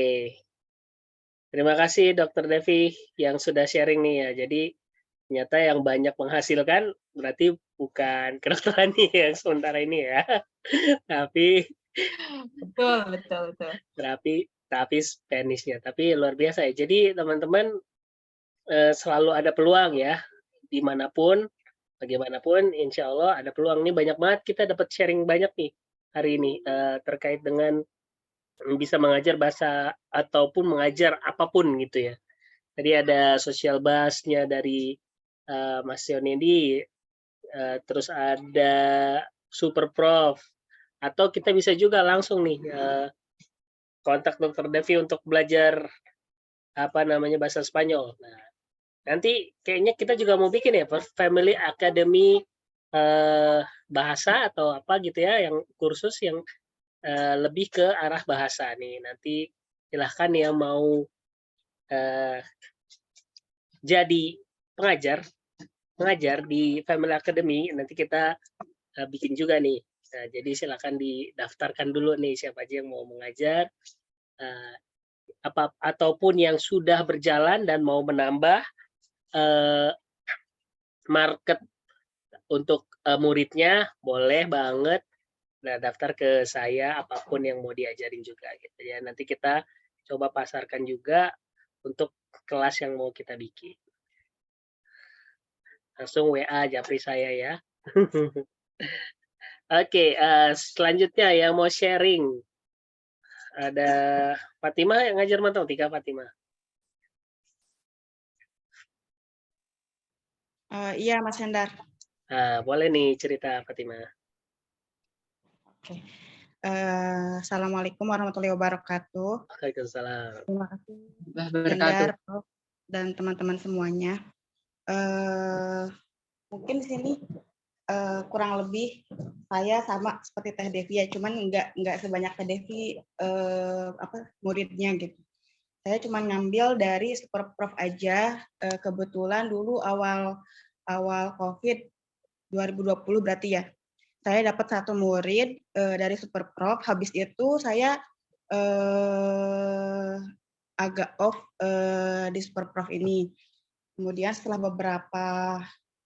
Terima kasih Dr. Devi yang sudah sharing nih ya. Jadi ternyata yang banyak menghasilkan berarti bukan kedokteran nih yang sementara ini ya. Tapi Betul. tapi Spanish-nya. Tapi luar biasa ya. Jadi teman-teman selalu ada peluang ya. Dimanapun, bagaimanapun, insya Allah ada peluang. Ini banyak banget kita dapat sharing banyak nih hari ini terkait dengan bisa mengajar bahasa ataupun mengajar apapun gitu ya. Tadi ada social bus-nya dari Mas Yonedi, terus ada Super Prof. Atau kita bisa juga langsung nih kontak Dr. Devi untuk belajar bahasa Spanyol. Nah, nanti kayaknya kita juga mau bikin ya Family Academy bahasa atau apa gitu ya, yang kursus yang lebih ke arah bahasa nih. Nanti silahkan yang mau jadi pengajar di Family Academy, nanti kita bikin juga nih. Nah, jadi silakan didaftarkan dulu nih siapa aja yang mau mengajar, ataupun yang sudah berjalan dan mau menambah market untuk muridnya, boleh banget. Nah, daftar ke saya apapun yang mau diajarin juga gitu ya. Nanti kita coba pasarkan juga untuk kelas yang mau kita bikin. Langsung WA japri saya ya. Oke, selanjutnya yang mau sharing ada Fatimah yang ngajar matematika. Fatimah. Iya Mas Hendar. Boleh nih cerita Fatima. Oke. Assalamualaikum warahmatullahi wabarakatuh. Waalaikumsalam. Terima kasih Wabarakatuh. Endar, Prof, dan teman-teman semuanya. Mungkin di sini kurang lebih saya sama seperti Teh Devi ya, cuman nggak sebanyak Teh Devi muridnya gitu. Saya cuma ngambil dari Super Prof aja. Kebetulan dulu awal COVID 2020 berarti ya. Saya dapat 1 murid dari Super Prof. Habis itu saya agak off di Super Prof ini. Kemudian setelah beberapa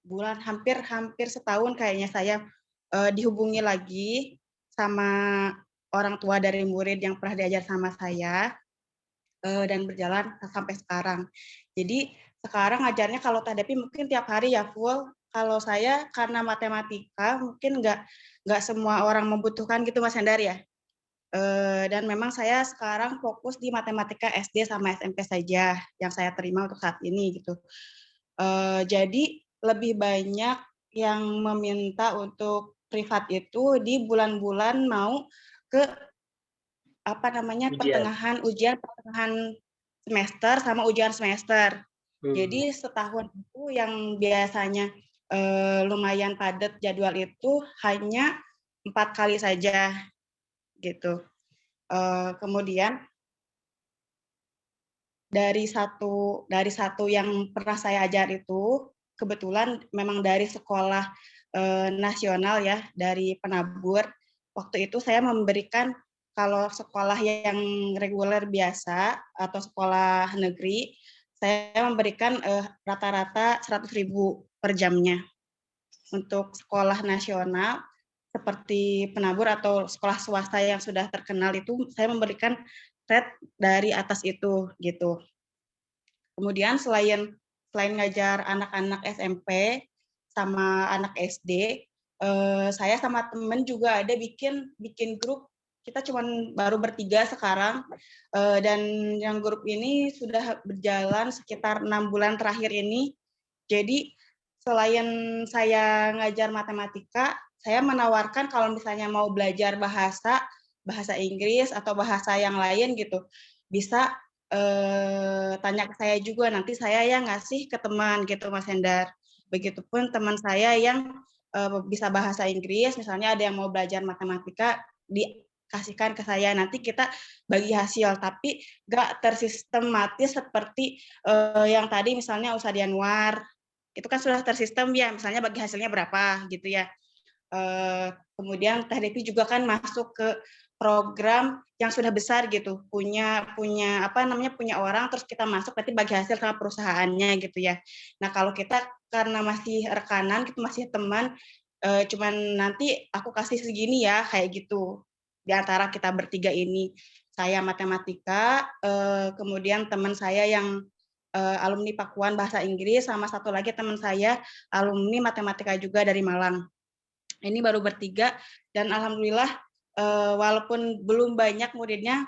bulan, hampir setahun kayaknya saya dihubungi lagi sama orang tua dari murid yang pernah diajar sama saya dan berjalan sampai sekarang. Jadi sekarang ngajarnya kalau Teh Devi mungkin tiap hari ya full. Kalau saya karena matematika mungkin nggak semua orang membutuhkan gitu Mas Hendar ya. Dan memang saya sekarang fokus di matematika SD sama SMP saja yang saya terima untuk saat ini gitu. Jadi lebih banyak yang meminta untuk privat itu di bulan-bulan mau ke pertengahan semester sama ujian semester. Jadi setahun itu yang biasanya lumayan padat jadwal itu hanya 4 kali saja gitu. Kemudian dari satu yang pernah saya ajar itu kebetulan memang dari sekolah nasional ya, dari Penabur. Waktu itu saya memberikan kalau sekolah yang reguler biasa atau sekolah negeri, saya memberikan rata-rata 100.000 per jamnya. Untuk sekolah nasional seperti Penabur atau sekolah swasta yang sudah terkenal itu saya memberikan rate dari atas itu gitu. Kemudian selain ngajar anak-anak SMP sama anak SD, saya sama temen juga ada bikin grup. Kita cuma baru bertiga sekarang, dan yang grup ini sudah berjalan sekitar 6 bulan terakhir ini. Jadi selain saya ngajar matematika, saya menawarkan kalau misalnya mau belajar bahasa Inggris atau bahasa yang lain gitu, bisa tanya ke saya juga, nanti saya yang ngasih ke teman gitu Mas Hendar. Begitupun teman saya yang bisa bahasa Inggris, misalnya ada yang mau belajar matematika, dikasihkan ke saya, nanti kita bagi hasil, tapi nggak tersistematis seperti yang tadi misalnya Ustadz Yanwar, itu kan sudah tersistem ya, misalnya bagi hasilnya berapa gitu ya. Kemudian Teh Devi juga kan masuk ke program yang sudah besar gitu, punya orang, terus kita masuk nanti bagi hasil sama perusahaannya gitu ya. Nah kalau kita karena masih rekanan, gitu masih teman, cuman nanti aku kasih segini ya kayak gitu. Di antara kita bertiga ini, saya matematika, kemudian teman saya yang alumni Pakuan bahasa Inggris, sama satu lagi teman saya alumni matematika juga dari Malang. Ini baru bertiga dan alhamdulillah walaupun belum banyak muridnya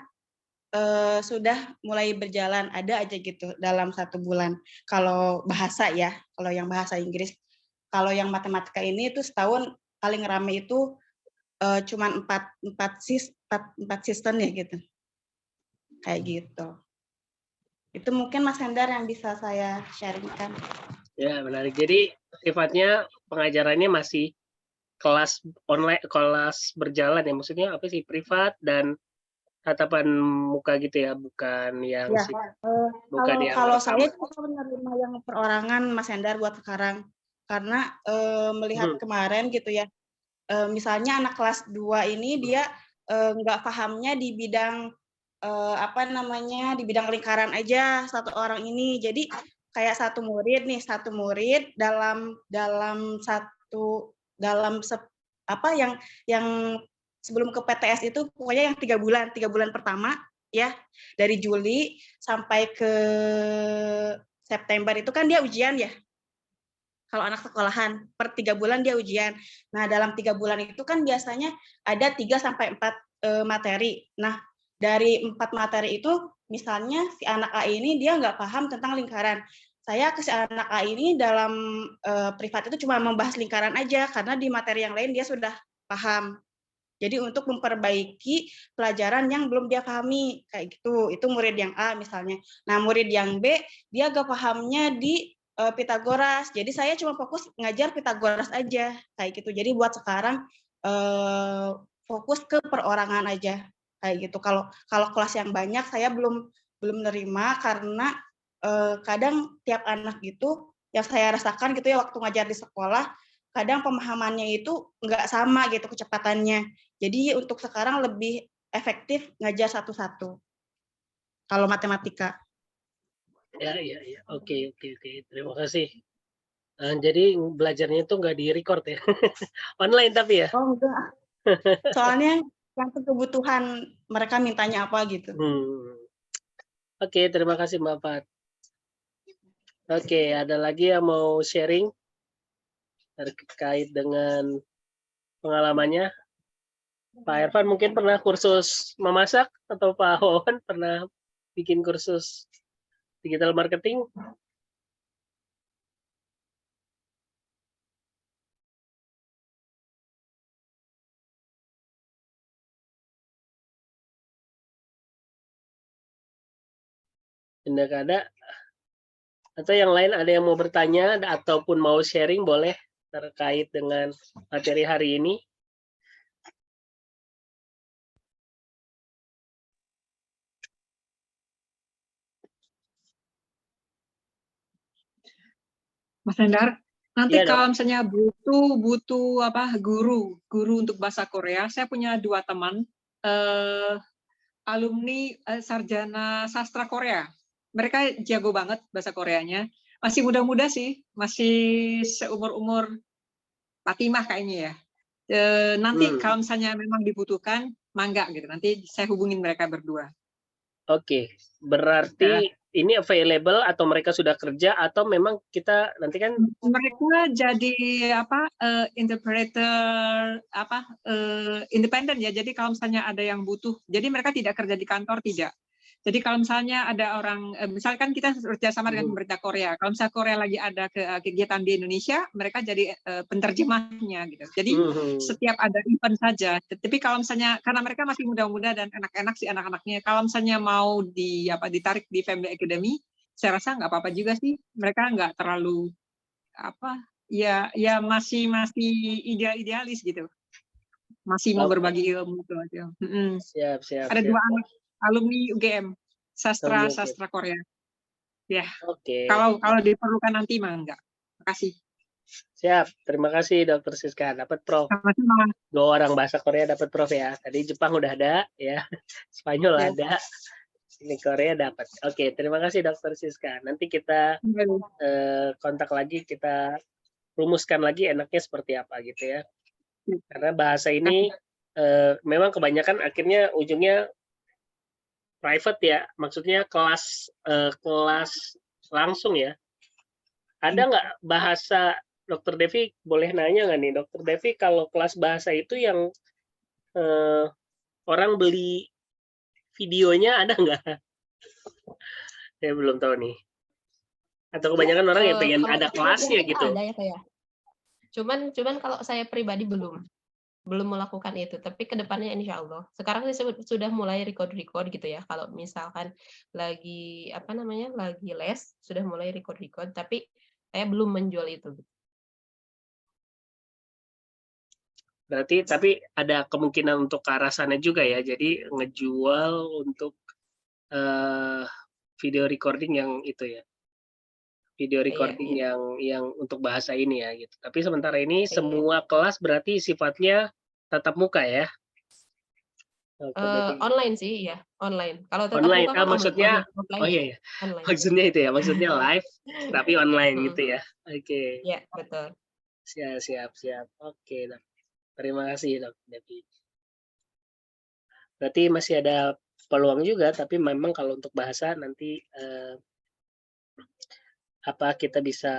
sudah mulai berjalan, ada aja gitu dalam 1 bulan. Kalau bahasa ya, kalau yang bahasa Inggris. Kalau yang matematika ini itu setahun paling rame itu cuman 4 season ya gitu. Kayak gitu. Itu mungkin Mas Hendar yang bisa saya sharingkan. Ya, menarik. Jadi sifatnya pengajarannya masih kelas online, kelas berjalan ya, maksudnya apa sih, privat dan tatapan muka gitu ya, bukan yang Ya, bukan yang kalau rekaman. saya juga menerima yang perorangan Mas Hendar buat sekarang, karena melihat kemarin gitu ya, misalnya anak kelas 2 ini dia nggak pahamnya di bidang di bidang lingkaran aja satu orang ini. Jadi kayak satu murid yang sebelum ke PTS itu pokoknya yang 3 bulan pertama ya, dari Juli sampai ke September itu kan dia ujian ya. Kalau anak sekolahan per 3 bulan dia ujian. Nah dalam 3 bulan itu kan biasanya ada 3 sampai 4 materi. Nah dari 4 materi itu misalnya si anak A ini dia nggak paham tentang lingkaran. saya ke si anak A ini dalam privat itu cuma membahas lingkaran aja, karena di materi yang lain dia sudah paham. Jadi untuk memperbaiki pelajaran yang belum dia pahami, kayak gitu. Itu murid yang A misalnya. Nah, murid yang B, dia gak pahamnya di Pitagoras. Jadi saya cuma fokus ngajar Pitagoras aja, kayak gitu. Jadi buat sekarang fokus ke perorangan aja, kayak gitu. Kalau kelas yang banyak saya belum nerima, karena kadang tiap anak gitu yang saya rasakan gitu ya waktu ngajar di sekolah, kadang pemahamannya itu nggak sama gitu kecepatannya. Jadi untuk sekarang lebih efektif ngajar satu-satu kalau matematika. Ya. Oke. Terima kasih. Jadi belajarnya itu nggak di-record ya? Online tapi ya? Oh enggak. Soalnya langsung kebutuhan mereka mintanya apa gitu. Oke, terima kasih Mbak Fat. Oke, ada lagi yang mau sharing terkait dengan pengalamannya? Pak Irfan mungkin pernah kursus memasak, atau Pak Wawan pernah bikin kursus digital marketing? Tidak ada? Atau yang lain ada yang mau bertanya ataupun mau sharing, boleh terkait dengan materi hari ini? Mas Endar, nanti Iya, Dok. kalau misalnya butuh apa guru untuk bahasa Korea, saya punya 2 teman alumni sarjana sastra Korea. Mereka jago banget bahasa Koreanya. Masih muda-muda sih, masih seumur-umur Fatimah kayaknya ya. Nanti kalau misalnya memang dibutuhkan, mangga gitu. Nanti saya hubungin mereka berdua. Oke, berarti ini available atau mereka sudah kerja, atau memang kita nanti kan mereka jadi apa interpreter apa independen ya. Jadi kalau misalnya ada yang butuh, jadi mereka tidak kerja di kantor, tidak. Jadi kalau misalnya ada orang, misalkan kita kerjasama dengan pemerintah Korea, kalau misalnya Korea lagi ada kegiatan di Indonesia, mereka jadi penerjemahnya gitu. Jadi setiap ada event saja. Tapi kalau misalnya karena mereka masih muda-muda dan enak-enak sih anak-anaknya, kalau misalnya mau ditarik di Family Academy, saya rasa nggak apa-apa juga sih. Mereka nggak terlalu ya masih idealis gitu. Masih mau berbagi ilmu gitu aja. Siap. Ada 2 anak alumni UGM sastra Korea. Ya. Oke. Kalau diperlukan nanti mah enggak. Makasih. Siap. Terima kasih Dr. Siska. Dapat Prof. Sama-sama. 2 orang bahasa Korea dapat Prof ya. Tadi Jepang udah ada ya. Spanyol ada. Ini Korea dapat. Oke, terima kasih Dr. Siska. Nanti kita kontak lagi, kita rumuskan lagi enaknya seperti apa gitu ya. Karena bahasa ini memang kebanyakan akhirnya ujungnya private ya, maksudnya kelas langsung ya. Ada nggak bahasa, Dr. Devi boleh nanya nggak nih, Dr. Devi, kalau kelas bahasa itu yang orang beli videonya ada nggak? Saya belum tahu nih. Atau kebanyakan orang yang pengen ada kelasnya gitu. Ada ya kayak. Cuman kalau saya pribadi belum melakukan itu, tapi kedepannya insya Allah. Sekarang sih sudah mulai record gitu ya. Kalau misalkan lagi lagi les, sudah mulai record, tapi saya belum menjual itu. Berarti tapi ada kemungkinan untuk ke arah sana juga ya. Jadi ngejual untuk video recording yang itu ya. Video recording yang untuk bahasa ini ya gitu. Tapi sementara ini semua kelas berarti sifatnya tatap muka ya. Online sih ya, online. Kalau tatap online, muka kan maksudnya offline, oh iya ya. Maksudnya itu ya, maksudnya live tapi online gitu ya. Oke. Iya, betul. Siap. Oke, Dok. Terima kasih, Dok Devi. Berarti masih ada peluang juga, tapi memang kalau untuk bahasa nanti kita bisa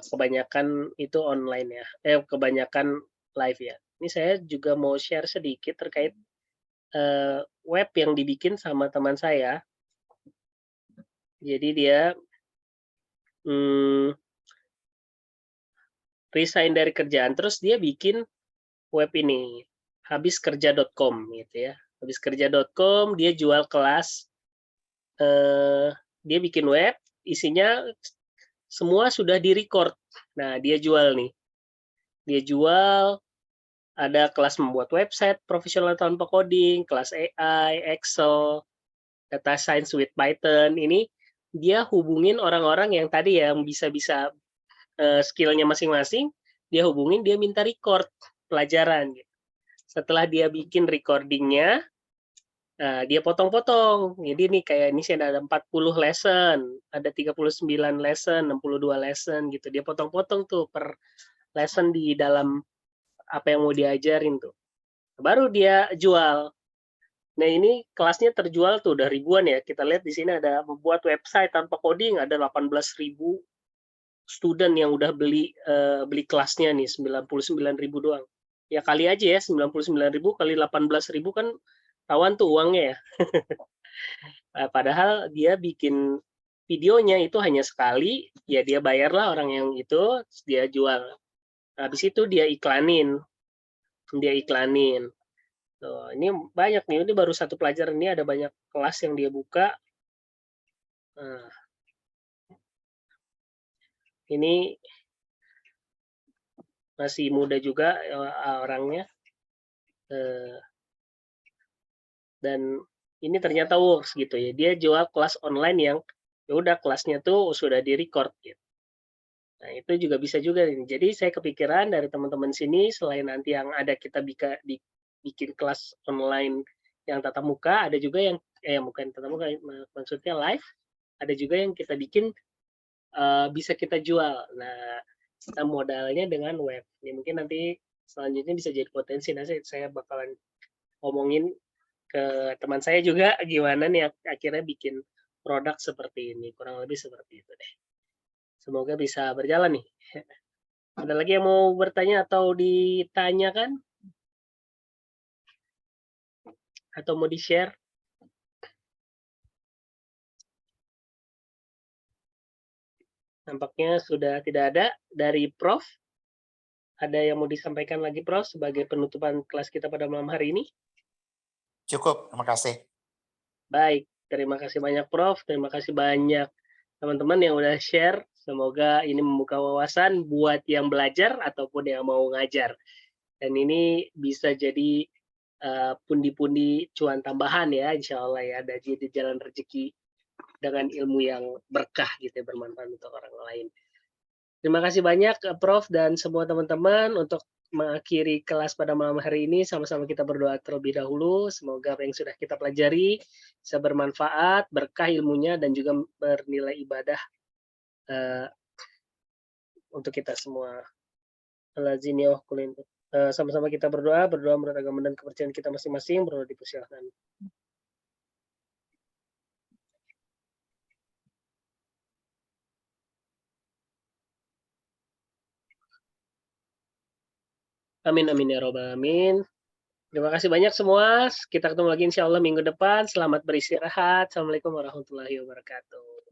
kebanyakan itu online ya. Kebanyakan live ya. Ini saya juga mau share sedikit terkait web yang dibikin sama teman saya. Jadi dia resign dari kerjaan, terus dia bikin web ini, habiskerja.com gitu ya. Habiskerja.com, dia jual kelas, dia bikin web, isinya semua sudah di-record. Nah, dia jual nih. Dia jual, ada kelas membuat website profesional tanpa coding, kelas AI, Excel, data science with Python. Ini dia hubungin orang-orang yang tadi yang bisa-bisa skill-nya masing-masing, dia hubungin, dia minta record pelajaran. Gitu. Setelah dia bikin recordingnya, dia potong-potong. Jadi nih kayak ini sih ada 40 lesson, ada 39 lesson, 62 lesson gitu. Dia potong-potong tuh per lesson di dalam apa yang mau diajarin tuh. Baru dia jual. Nah ini kelasnya terjual tuh udah ribuan ya. Kita lihat di sini ada membuat website tanpa coding, ada 18.000 student yang udah beli kelasnya nih, 99.000 doang. Ya kali aja ya 99.000 kali 18.000 kan tawan tuh uangnya ya. Padahal dia bikin videonya itu hanya sekali, ya dia bayarlah orang yang itu, dia jual. Habis itu dia iklanin. Tuh, ini banyak nih, ini baru satu pelajaran, ini ada banyak kelas yang dia buka. Nah, ini masih muda juga orangnya. Dan ini ternyata works gitu ya. Dia jual kelas online yang ya udah kelasnya tuh sudah di-record gitu. Nah, itu juga bisa juga ini. Jadi saya kepikiran dari teman-teman sini selain nanti yang ada kita bikin kelas online yang tatap muka, ada juga yang bukan tatap muka, maksudnya live, ada juga yang kita bikin bisa kita jual. Nah, kita modalnya dengan web. Ya, mungkin nanti selanjutnya bisa jadi potensi. Nanti saya bakalan ngomongin ke teman saya juga gimana nih akhirnya bikin produk seperti ini. Kurang lebih seperti itu deh. Semoga bisa berjalan nih. Ada lagi yang mau bertanya atau ditanyakan? Atau mau di-share? Nampaknya sudah tidak ada. Dari Prof, ada yang mau disampaikan lagi Prof sebagai penutupan kelas kita pada malam hari ini? Cukup, terima kasih. Baik, terima kasih banyak Prof. Terima kasih banyak teman-teman yang udah share. Semoga ini membuka wawasan buat yang belajar ataupun yang mau ngajar. Dan ini bisa jadi pundi-pundi cuan tambahan ya, insya Allah ya. Ada jadi jalan rezeki dengan ilmu yang berkah gitu ya, bermanfaat untuk orang lain. Terima kasih banyak Prof dan semua teman-teman. Untuk mengakhiri kelas pada malam hari ini, sama-sama kita berdoa terlebih dahulu. Semoga apa yang sudah kita pelajari bisa bermanfaat, berkah ilmunya, dan juga bernilai ibadah untuk kita semua. Sama-sama kita berdoa menurut agama dan kepercayaan kita masing-masing. Berdoa dipersilakan. Amin, amin ya robbal alamin. Terima kasih banyak semua. Kita ketemu lagi insya Allah minggu depan. Selamat beristirahat. Assalamualaikum warahmatullahi wabarakatuh.